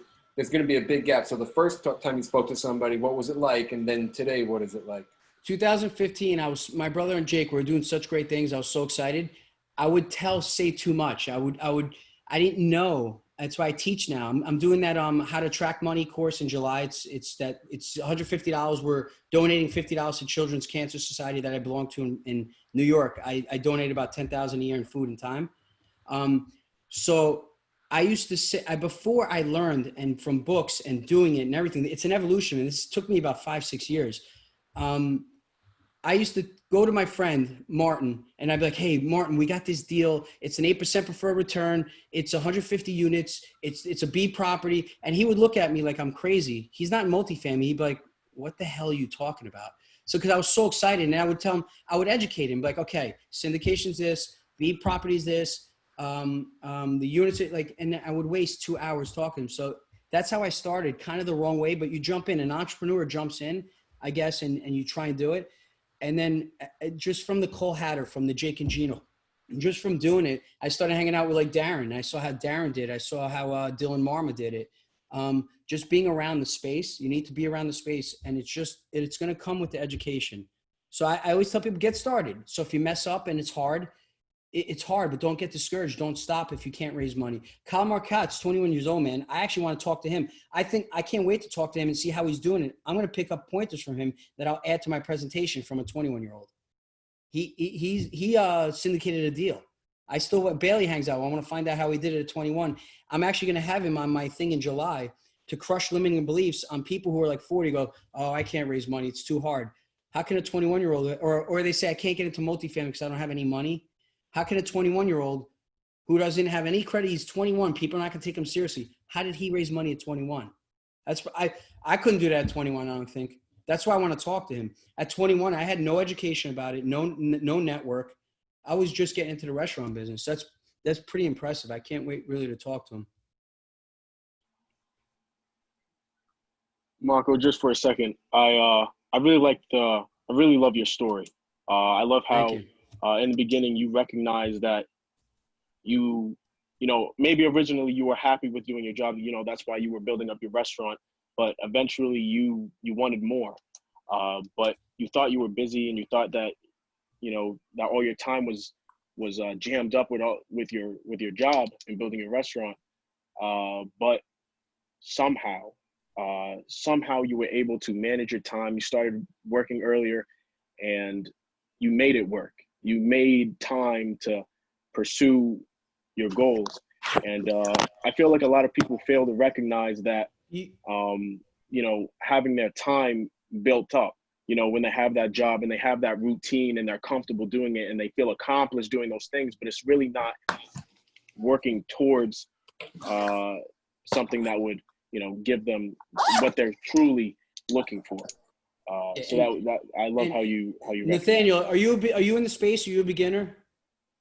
going to be a big gap. So the first time you spoke to somebody, what was it like? And then today, what is it like? 2015, my brother and Jake were doing such great things. I was so excited. I would say too much. I didn't know. That's why I teach now. I'm doing that how to track money course in July. It's $150. We're donating $50 to Children's Cancer Society that I belong to in New York. I donate about $10,000 a year in food and time. So I used to say, before I learned, and from books and doing it and everything, it's an evolution. And this took me about 5-6 years. I used to go to my friend, Martin, and I'd be like, hey, Martin, we got this deal. It's an 8% preferred return. It's 150 units. It's a B property. And he would look at me like I'm crazy. He's not multifamily. He'd be like, what the hell are you talking about? So, because I was so excited, and I would tell him, I would educate him, like, okay, syndication's this, B property's this, the units, and I would waste 2 hours talking. So that's how I started, kind of the wrong way, but you jump in, an entrepreneur jumps in, I guess, and you try and do it. And then just from the Cole Hatter, from the Jake and Gino, just from doing it, I started hanging out with like Darren. I saw how Darren did. I saw how Dylan Marma did it. Just being around the space, you need to be around the space, and it's going to come with the education. So I always tell people, get started. So if you mess up and it's hard, it's hard, but don't get discouraged. Don't stop if you can't raise money. Kyle Marcotte's 21 years old, man. I actually want to talk to him. I can't wait to talk to him and see how he's doing it. I'm going to pick up pointers from him that I'll add to my presentation from a 21-year-old. He syndicated a deal. I still, Bailey hangs out. I want to find out how he did it at 21. I'm actually going to have him on my thing in July to crush limiting beliefs on people who are like 40 go, oh, I can't raise money. It's too hard. How can a 21-year-old, or they say I can't get into multifamily because I don't have any money. How can a 21-year-old who doesn't have any credit, he's 21, people are not going to take him seriously. How did he raise money at 21? I couldn't do that at 21, I don't think. That's why I want to talk to him. At 21, I had no education about it, no network. I was just getting into the restaurant business. That's pretty impressive. I can't wait really to talk to him. Marco, just for a second, I really love your story. I love how in the beginning you recognized that you know, maybe originally you were happy with doing your job. You know, that's why you were building up your restaurant, but eventually you wanted more. But you thought you were busy, and you thought that, you know, that all your time was jammed up with your job and building your restaurant. But somehow you were able to manage your time. You started working earlier, and you made it work. You made time to pursue your goals. And I feel like a lot of people fail to recognize that, you know, having their time built up, you know, when they have that job and they have that routine and they're comfortable doing it and they feel accomplished doing those things, but it's really not working towards something that would, you know, give them what they're truly looking for. So that I love how you Nathaniel, are you in the space? Are you a beginner?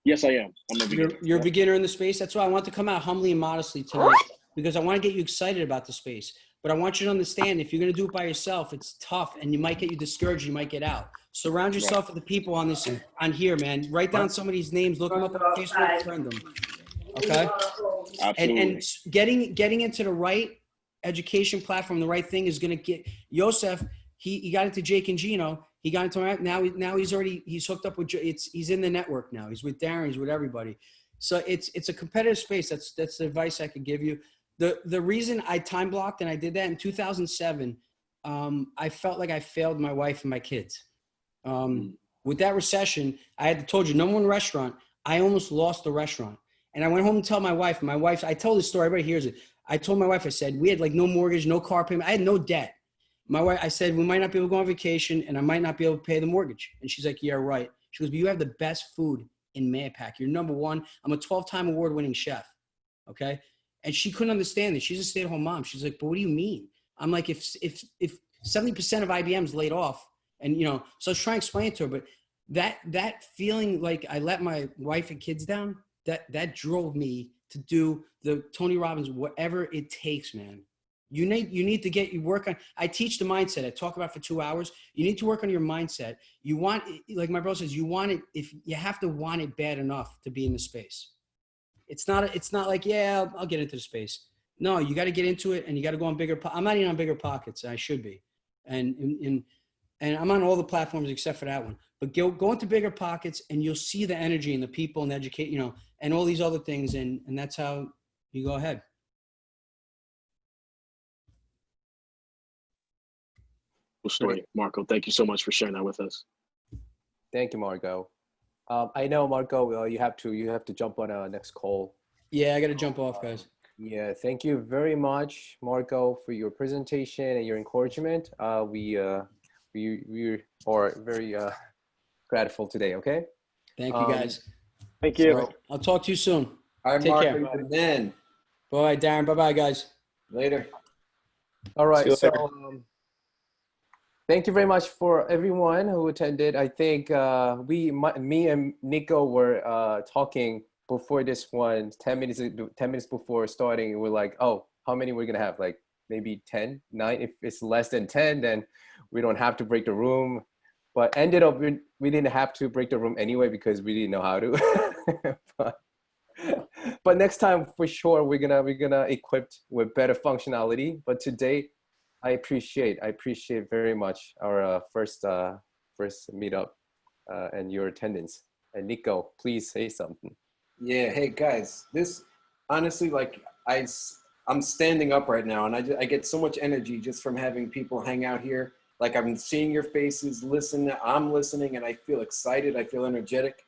Yes, I am. I'm a beginner. You're a beginner in the space. That's why I want to come out humbly and modestly tonight, because I want to get you excited about the space. But I want you to understand, if you're going to do it by yourself, it's tough, and you might get you discouraged. You might get out. Surround yourself with the people on here, man. Write down some of these names. Look them up on Facebook. Friend them. Okay. Absolutely. And getting into the right education platform, the right thing is going to get Yosef. He got into Jake and Gino. He got into now he's hooked up with, he's in the network now. He's with Darren, he's with everybody. So it's a competitive space. That's the advice I could give you. The reason I time blocked and I did that in 2007, I felt like I failed my wife and my kids. With that recession, I had told you, number one restaurant, I almost lost the restaurant. And I went home and told my wife, I told this story, everybody hears it. I told my wife, I said, we had like no mortgage, no car payment. I had no debt. My wife, I said, we might not be able to go on vacation and I might not be able to pay the mortgage. And she's like, yeah, right. She goes, but you have the best food in Mayapack. You're number one. I'm a 12-time award-winning chef. Okay. And she couldn't understand it. She's a stay-at-home mom. She's like, but what do you mean? I'm like, if 70% of IBM's laid off, and, you know, so I was trying to explain it to her, but that feeling like I let my wife and kids down, that drove me to do the Tony Robbins, whatever it takes, man. You need to work on, I teach the mindset. I talk about it for 2 hours. You need to work on your mindset. You want, like my brother says, you want it, if you have to want it bad enough to be in the space. It's not like, yeah, I'll get into the space. No, you got to get into it, and you got to go on bigger. I'm not even on Bigger Pockets. I should be. And I'm on all the platforms except for that one. But go into Bigger Pockets, and you'll see the energy and the people and educate, you know, and all these other things. And that's how you go ahead. Story, Marco. Thank you so much for sharing that with us. Thank you, Marco. I know, Marco, you have to jump on a next call. Yeah, I got to jump off, guys. Yeah, thank you very much, Marco, for your presentation and your encouragement. We are very grateful today. Okay. Thank you, guys. Thank you. So, I'll talk to you soon. All right, Take Mark. care. Then. Bye, Darren. Bye, guys. Later. All right. So. Thank you very much for everyone who attended. I think me and Nico were talking before this one, 10 minutes before starting. We're like, oh, how many we're gonna have? Like maybe 10, 9. If it's less than 10, then we don't have to break the room. But ended up, we didn't have to break the room anyway because we didn't know how to. but next time for sure, we're gonna equipped with better functionality. But today, I appreciate very much our first meetup and your attendance. And Nico, please say something. Yeah. Hey guys, this honestly, like I'm standing up right now, and I get so much energy just from having people hang out here. Like I'm seeing your faces, listen. I'm listening, and I feel excited. I feel energetic.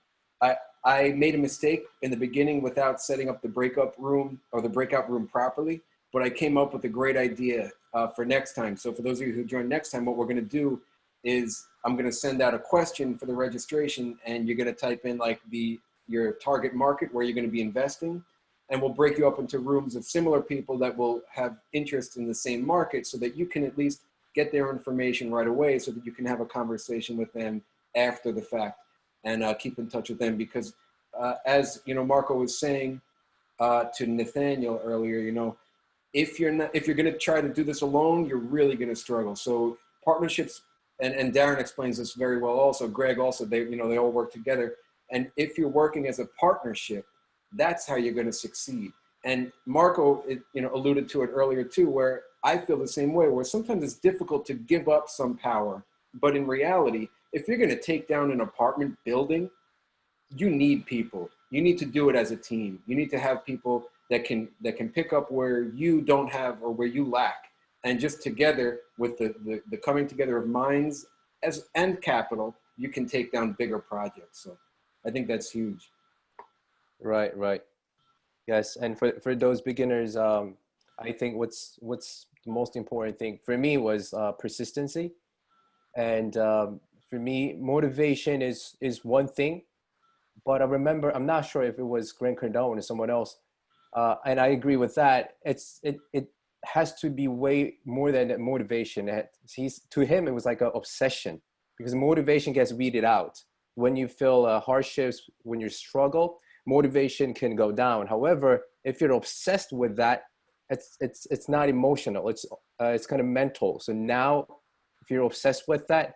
I made a mistake in the beginning without setting up the breakup room or the breakout room properly, but I came up with a great idea for next time. So for those of you who join next time, what we're going to do is I'm going to send out a question for the registration, and you're going to type in like your target market where you're going to be investing, and we'll break you up into rooms of similar people that will have interest in the same market, so that you can at least get their information right away, so that you can have a conversation with them after the fact, and keep in touch with them. Because as you know, Marco was saying to Nathaniel earlier, you know, if you're going to try to do this alone, you're really going to struggle. So partnerships, and Darren explains this very well also, Greg also, they all work together. And if you're working as a partnership, that's how you're going to succeed. And Marco, alluded to it earlier too, where I feel the same way, where sometimes it's difficult to give up some power. But in reality, if you're going to take down an apartment building, you need people. You need to do it as a team. You need to have people that can pick up where you don't have or where you lack. And just together with the coming together of minds and capital, you can take down bigger projects. So I think that's huge. Right. Yes, and for those beginners, I think what's the most important thing for me was persistency, and for me, motivation is one thing, but I remember, I'm not sure if it was Grant Cardone or someone else, and I agree with that. It has to be way more than motivation. To him, it was like an obsession, because motivation gets weeded out when you feel hardships, when you struggle. Motivation can go down. However, if you're obsessed with that, it's not emotional. It's kind of mental. So now, if you're obsessed with that,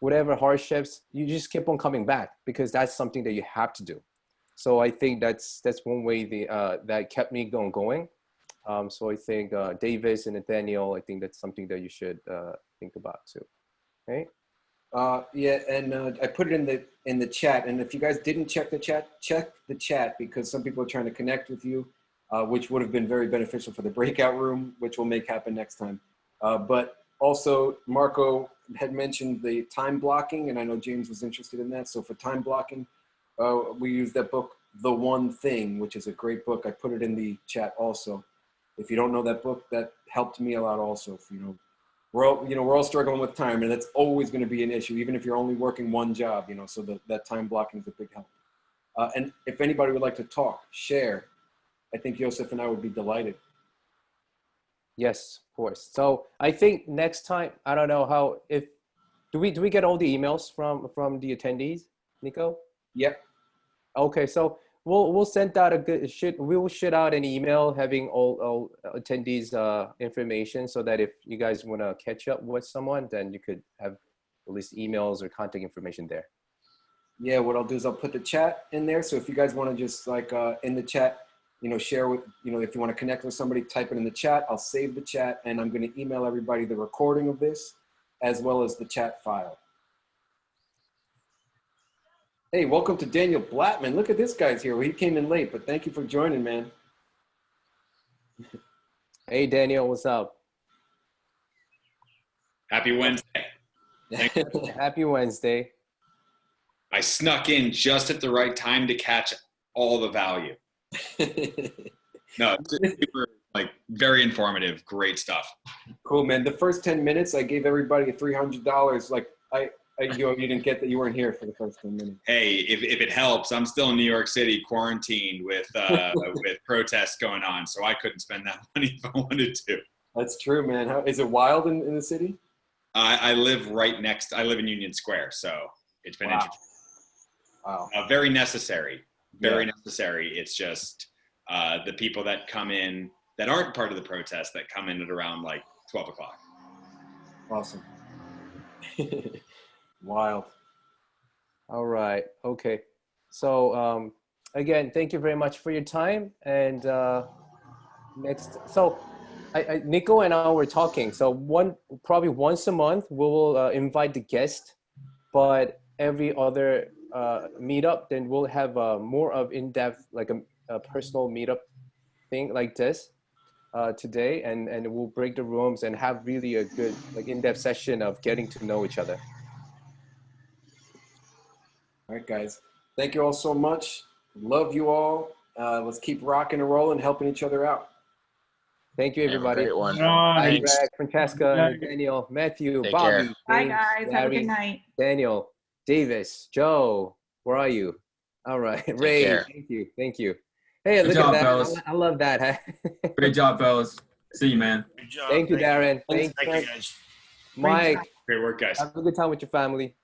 whatever hardships, you just keep on coming back, because that's something that you have to do. So I think that's one way that kept me going. So I think Davis and Nathaniel, I think that's something that you should think about too. Okay. Yeah, and I put it in the chat. And if you guys didn't check the chat, because some people are trying to connect with you, which would have been very beneficial for the breakout room, which we'll make happen next time. But also, Marco had mentioned the time blocking, and I know James was interested in that. So for time blocking, we use that book, The One Thing, which is a great book. I put it in the chat also. If you don't know that book, that helped me a lot also. We're all struggling with time, and that's always going to be an issue, even if you're only working one job, so that time blocking is a big help. And if anybody would like to talk, share, I think Joseph and I would be delighted. Yes, of course. So I think next time, I don't know do we get all the emails from the attendees, Nico? Yep. Okay, so we'll send out we will shoot out an email having all attendees information, so that if you guys want to catch up with someone, then you could have at least emails or contact information there. Yeah, what I'll do is I'll put the chat in there. So if you guys want to just in the chat, share with, if you want to connect with somebody, type it in the chat. I'll save the chat, and I'm going to email everybody the recording of this as well as the chat file. Hey, welcome to Daniel Blattman. Look at this guy's here. Well, he came in late, but thank you for joining, man. Hey, Daniel, what's up? Happy Wednesday. Happy Wednesday. I snuck in just at the right time to catch all the value. No, super, very informative, great stuff. Cool, man. The first 10 minutes, I gave everybody $300. You didn't get that. You weren't here for the first 10 minutes. Hey, if it helps, I'm still in New York City, quarantined with with protests going on, so I couldn't spend that money if I wanted to. That's true, man. Is it wild in the city? I live I live in Union Square, so it's been interesting. Wow. Very necessary. Very necessary. It's just the people that come in that aren't part of the protest that come in at around 12 o'clock. Awesome. Wild. All right. Okay. So again, thank you very much for your time. And so Nico and I were talking. So probably once a month we will invite the guest, but every other meetup, then we'll have more of in-depth, like a personal meetup thing like this today, and we'll break the rooms and have really a good like in-depth session of getting to know each other. All right, guys. Thank you all so much. Love you all. Let's keep rocking and rolling, helping each other out. Thank you, everybody. Have a great one. Bye, Thanks. Greg, Francesca, Daniel, Matthew, Take Bobby, care. Bye, James, guys. Have a Larry, good night. Daniel, Davis, Joe. Where are you? All right, Ray. care. Thank you. Hey, look job, at that. fellas. I love that. Huh? Great job, fellas. See you, man. Good job. Thank you, Darren. Thanks. Thank Thank you, you, guys. Mike. Great work, guys. Have a good time with your family.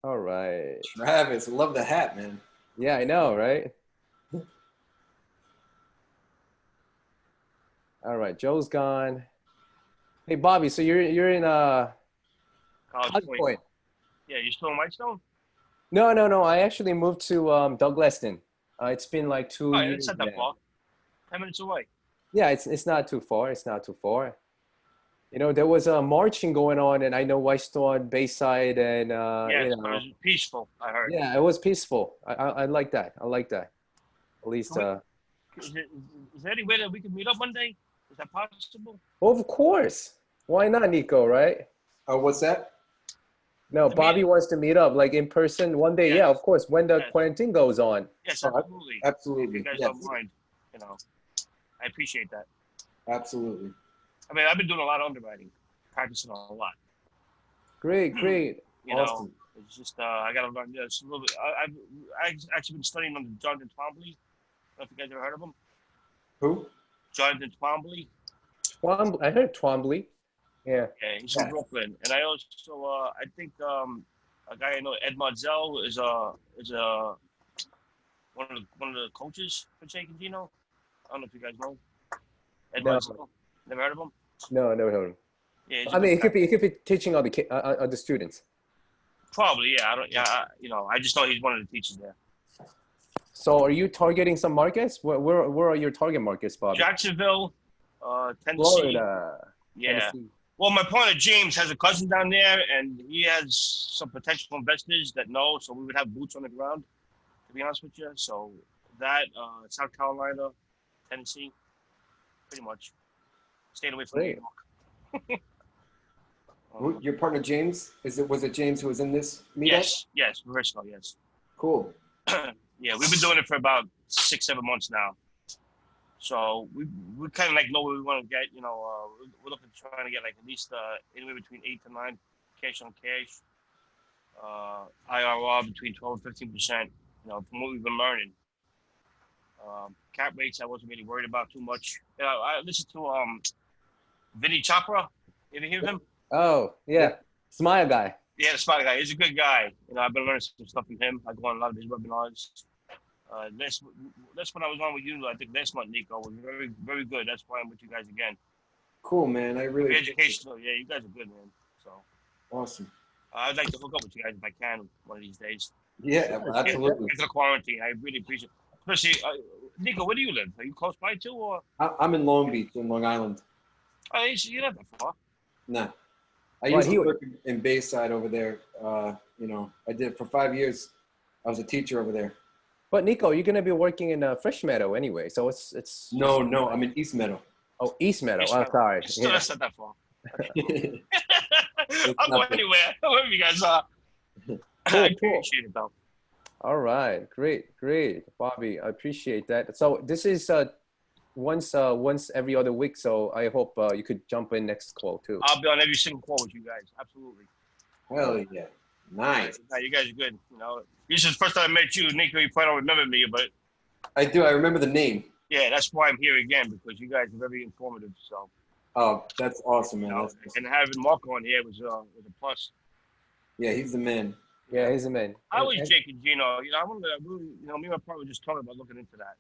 All right. Travis, love the hat, man. Yeah, I know, right? All right, Joe's gone. Hey, Bobby, so you're in College Point. Point. Yeah, you still in Whitestone? No. I actually moved to Douglaston. It's been like 2 Oh, years it's not that now. far. 10 minutes away. Yeah, it's not too far. It's not too far. You know, there was a marching going on, and I know Whitestone, Bayside, and Yeah, you it know, was peaceful, I heard. yeah, it was peaceful. I like that. I like that. At least, Is there any way that we could meet up one day? Is that possible? of course. Why not, Nico? Right? Oh, what's that? No, To Bobby meet- wants to meet up like in person one day. Yes. Yeah, of course. When the Yes. quarantine goes on. Yes, Oh, absolutely. If Absolutely. you guys Yes, don't mind, you know, I appreciate that. absolutely. I mean, I've been doing a lot of underwriting, practicing a lot. Great. You know, Awesome. it's just I got to learn this a little bit. I've actually been studying under Jonathan Twombly. I don't know if you guys ever heard of him. Who? Jonathan Twombly. I heard Twombly. Yeah. Yeah, he's from Yeah. Brooklyn, and I also I think a guy I know, Ed Marzell, is one of the coaches for Jake and Gino. I don't know if you guys know Ed No. Marzell. Never heard of him? No, never heard of him. Yeah, he's a I mean, good he guy. could be teaching other students. Probably. Yeah, I don't. Yeah, you know, I just know he's one of the teachers there. So, are you targeting some markets? Where are your target markets, Bobby? Jacksonville, Tennessee. Florida. Yeah. Tennessee. Well, my partner James has a cousin down there, and he has some potential investors that know. So we would have boots on the ground, to be honest with you. So that South Carolina, Tennessee, pretty much. Stayed away from New Great. York. Who- Your partner James? Was it James who was in this meetup? Yes, Versco, yes. Cool. Yeah, we've been doing it for about 6-7 months now. So we kind of like know what we want to get. You know, we're looking trying to get like at least anywhere between 8 to 9 cash on cash, IRR between 12 and 15%. You know, from what we've been learning. Cap rates I wasn't really worried about too much. You know, I listened to Vinny Chopra. You ever hear of him? Oh, yeah. Smile guy. Yeah, the spot guy. He's a good guy. You know, I've been learning some stuff from him. I go on a lot of his webinars. That's when I was on with you. I think last month, Nico, was very, very good. That's why I'm with you guys again. Cool, man. I really Very educational. Yeah, you guys are good, man. So awesome. I'd like to hook up with you guys if I can one of these days. Yeah, absolutely. After the quarantine, I really appreciate it. Especially, Nico, where do you live? Are you close by too, or? I'm in Long Beach, in Long Island. Oh, you're not that far. Nah. I Well, used he to would- work in Bayside over there. You know, I did for 5 years. I was a teacher over there. But Nico, you're gonna be working in Fresh Meadow anyway, so it's. No, I'm in East Meadow. Oh, East Meadow. East Oh, Meadow. sorry. It's Yeah. not that far. It's I'll go not bad. anywhere. Wherever you guys are. I appreciate it, though. All right, great, Bobby. I appreciate that. So this is once every other week. So I hope you could jump in next call too. I'll be on every single call with you guys. Absolutely. Hell yeah. Nice. No, you guys are good. You know, this is the first time I met you, Nico. You probably don't remember me, but I do. I remember the name. yeah, that's why I'm here again, because you guys are very informative. So, Oh, that's awesome, man. you know, That's awesome. and having Marco on here was a plus. Yeah, he's the man. Yeah, he's a man. I was Jake and Gino. You know, I wanted to really, you know, me and my partner were just talking about looking into that.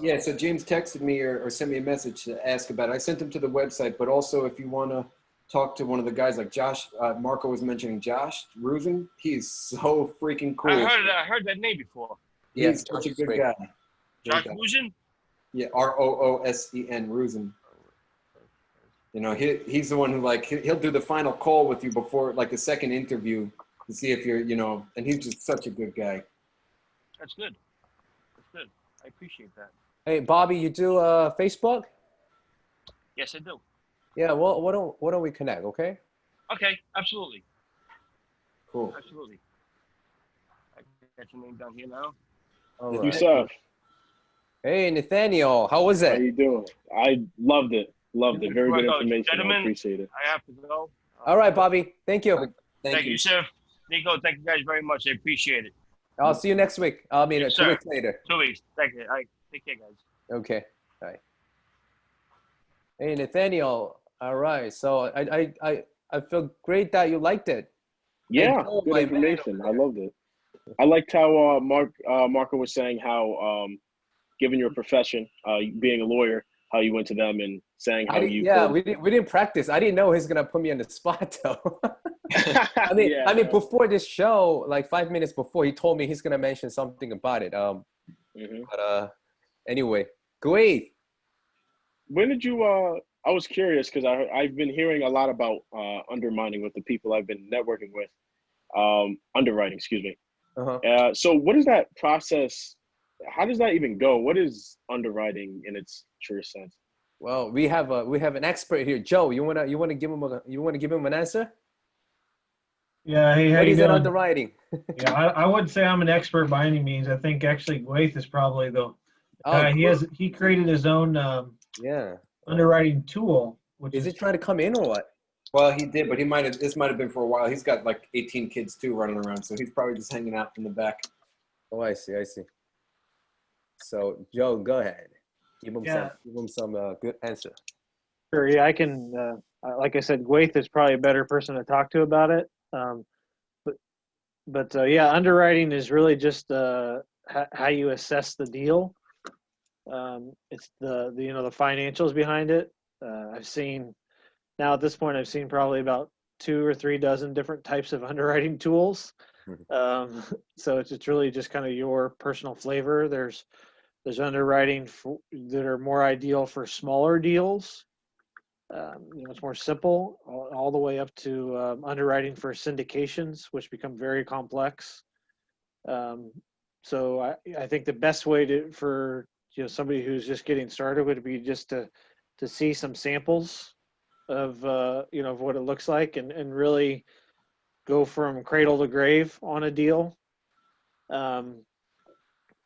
Yeah, so James texted me or sent me a message to ask about it. I sent him to the website, but also if you want to talk to one of the guys like Josh, Marco was mentioning Josh Rusin. He's so freaking cool. I heard that name before. He's Yes, such a Josh is good great. guy. Josh Great guy. Fusion? Yeah, Roosen, Rusin. You know, he's the one who like he'll do the final call with you before like the second interview to see if you're, you know, and he's just such a good guy. That's good. That's good. I appreciate that. Hey, Bobby, you do Facebook? Yes, I do. Yeah. Well, why don't we connect? Okay. Okay, absolutely. Cool. Absolutely. I got your name down here now. All You right. Yusuf, Hey, Nathaniel, how was how it? you doing? I loved it. Loved it. Very good information. Gentlemen, I appreciate it. I have to go. All right, Bobby. Thank you. Thank you. you, sir. Nico, thank you guys very much. I appreciate it. I'll see you next week. I mean, Yes, 2 sir. weeks later. 2 weeks. Thank you. Take care, guys. Okay. All right. Hey, Nathaniel. All right. So I feel great that you liked it. Yeah, Joe, good my man information. over I there. loved it. I liked how Marco was saying how given your profession, being a lawyer, how you went to them and saying how you could. We didn't practice. I didn't know he's gonna put me on the spot though. I mean, Yeah. before this show, like 5 minutes before, he told me he's gonna mention something about it. Mhm. But anyway, great. When did you? I was curious because I've been hearing a lot about undermining with the people I've been networking with. Underwriting, excuse me. Uh-huh. So what is that process? How does that even go? What is underwriting in its true sense? Well, we have an expert here, Joe. You wanna give him an answer? Yeah, hey, how What you is it doing? underwriting? Yeah, I wouldn't say I'm an expert by any means. I think actually Gwaith is probably the guy. He created his own Yeah. underwriting tool, which Is is he trying to come in or what? Well, he did, but this might have been for a while. He's got like 18 kids too running around, so he's probably just hanging out in the back. Oh, I see. So, Joe, go ahead. Give him some good answer. Sure. Yeah, I can. Like I said, Gwaith is probably a better person to talk to about it. But yeah, underwriting is really just how you assess the deal. It's the the financials behind it. I've seen now at this point, I've seen probably about 2 or 3 dozen different types of underwriting tools. So it's really just kind of your personal flavor. There's underwriting that are more ideal for smaller deals. It's more simple, all the way up to underwriting for syndications, which become very complex. So I think the best way for somebody who's just getting started would be just to see some samples of of what it looks like and really go from cradle to grave on a deal.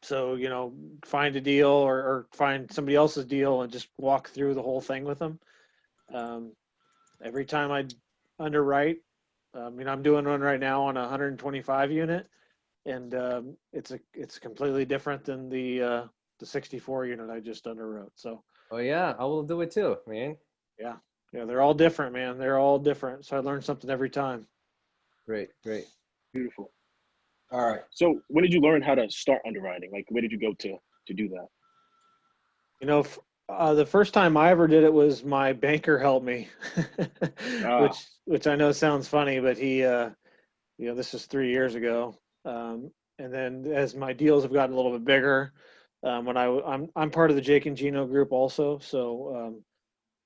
So, find a deal or find somebody else's deal and just walk through the whole thing with them. Every time I underwrite, I'm doing one right now on a 125 unit, and it's completely different than the 64 unit I just underwrote. So. Oh yeah, I will do it too, man. Yeah, they're all different, man. They're all different. So I learn something every time. Great. Beautiful. All right. So when did you learn how to start underwriting? Like, where did you go to do that? The first time I ever did it was my banker helped me, which I know sounds funny, but he, this is 3 years ago. And then as my deals have gotten a little bit bigger, when I'm part of the Jake and Gino group also. So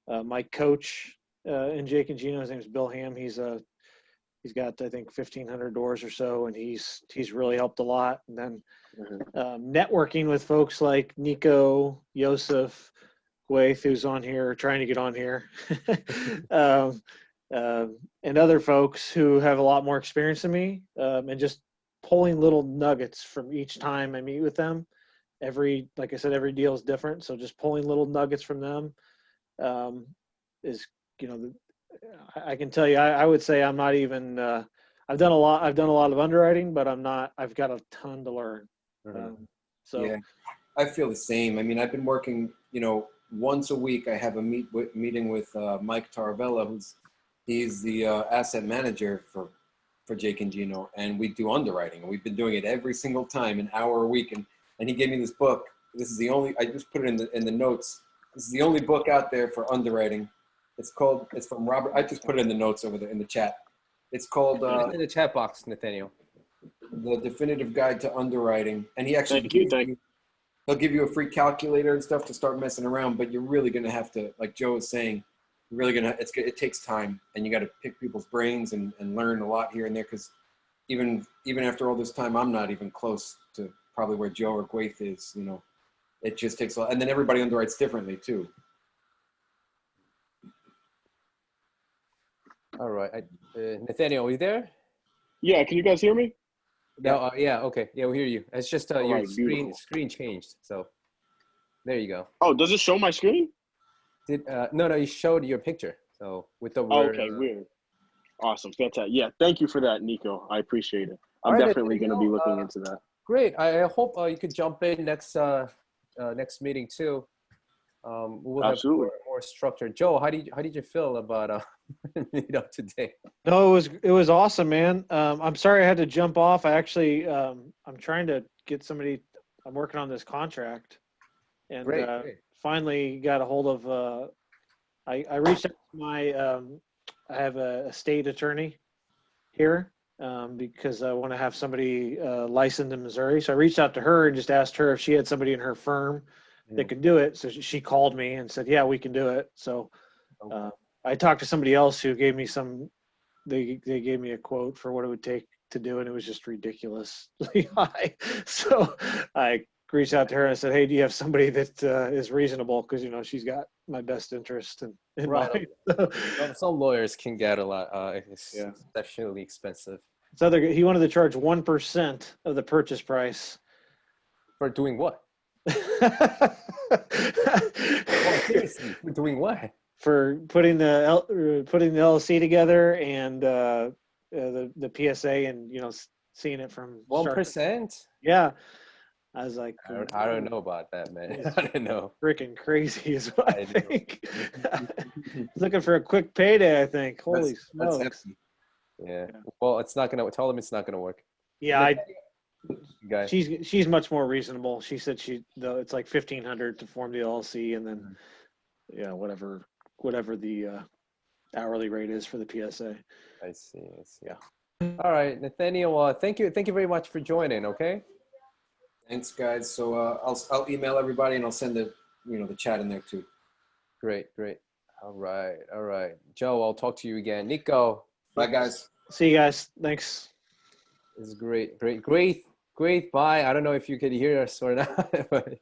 my coach in Jake and Gino, his name is Bill Ham. He's got, I think, 1,500 doors or so, and he's really helped a lot. And then networking with folks like Nico, Yosef, Gwaith, who's on here, trying to get on here, and other folks who have a lot more experience than me, and just pulling little nuggets from each time I meet with them. Like I said, every deal is different. So just pulling little nuggets from them is, I can tell you, I would say I'm not even, I've done a lot of underwriting, but I've got a ton to learn. Yeah, I feel the same. I mean, I've been working, once a week. I have a meeting with Mike Taravella, he's the asset manager for Jake and Gino, and we do underwriting, and we've been doing it every single time, an hour a week. And he gave me this book. This is the only, I just put it in the notes. This is the only book out there for underwriting. It's from Robert. I just put it in the notes over there in the chat. It's called in the chat box, Nathaniel. The Definitive Guide to Underwriting. And he actually he'll give you a free calculator and stuff to start messing around, but you're really going to have to, like Joe was saying, you're really it takes time, and you got to pick people's brains and learn a lot here and there, because even after all this time, I'm not even close to probably where Joe or Gwaith is. You know, it just takes a lot, and then everybody underwrites differently too. All right, Nathaniel, are you there? Yeah, can you guys hear me? No, yeah, okay, yeah, we hear you. It's just your right, screen changed, so there you go. Oh, does it show my screen? No, you showed your picture, so with the Oh, word. okay, weird. Awesome, fantastic. Yeah, thank you for that, Nico. I appreciate it. I'm All right, definitely going to be looking into that. Great. I hope you could jump in next meeting too. We'll have Absolutely. more structure. Joe, how did you feel about meetup today? No, it was awesome, man. I'm sorry I had to jump off. I actually I'm trying to get somebody. I'm working on this contract, and Great. finally got a hold of. I reached out to my. I have a state attorney here because I want to have somebody licensed in Missouri. So I reached out to her and just asked her if she had somebody in her firm that could do it. So she called me and said, "Yeah, we can do it." So I talked to somebody else who gave me some. They gave me a quote for what it would take to do, and it was just ridiculously high. So I reached out to her and I said, "Hey, do you have somebody that is reasonable?" Because she's got my best interest in mind. Some lawyers can get a lot exceptionally expensive. So he wanted to charge 1% of the purchase price. For doing what? Seriously, for doing what? For putting the LLC together and the PSA and seeing it from 1%. Yeah, I was like, I don't know about that, man. I don't know. Freaking crazy is what I think. Looking for a quick payday, I think. Holy smokes. Yeah. Well, it's not gonna tell them it's not gonna work. Yeah, she's much more reasonable. She said it's like $1,500 to form the LLC, and then whatever the hourly rate is for the PSA. I see. Yeah. All right, Nathaniel. Thank you very much for joining. Okay. Thanks, guys. So I'll email everybody and I'll send the chat in there too. Great. All right. Joe, I'll talk to you again. Nico. Bye, guys. See you guys. Thanks. This is great. Bye. I don't know if you could hear us or not, but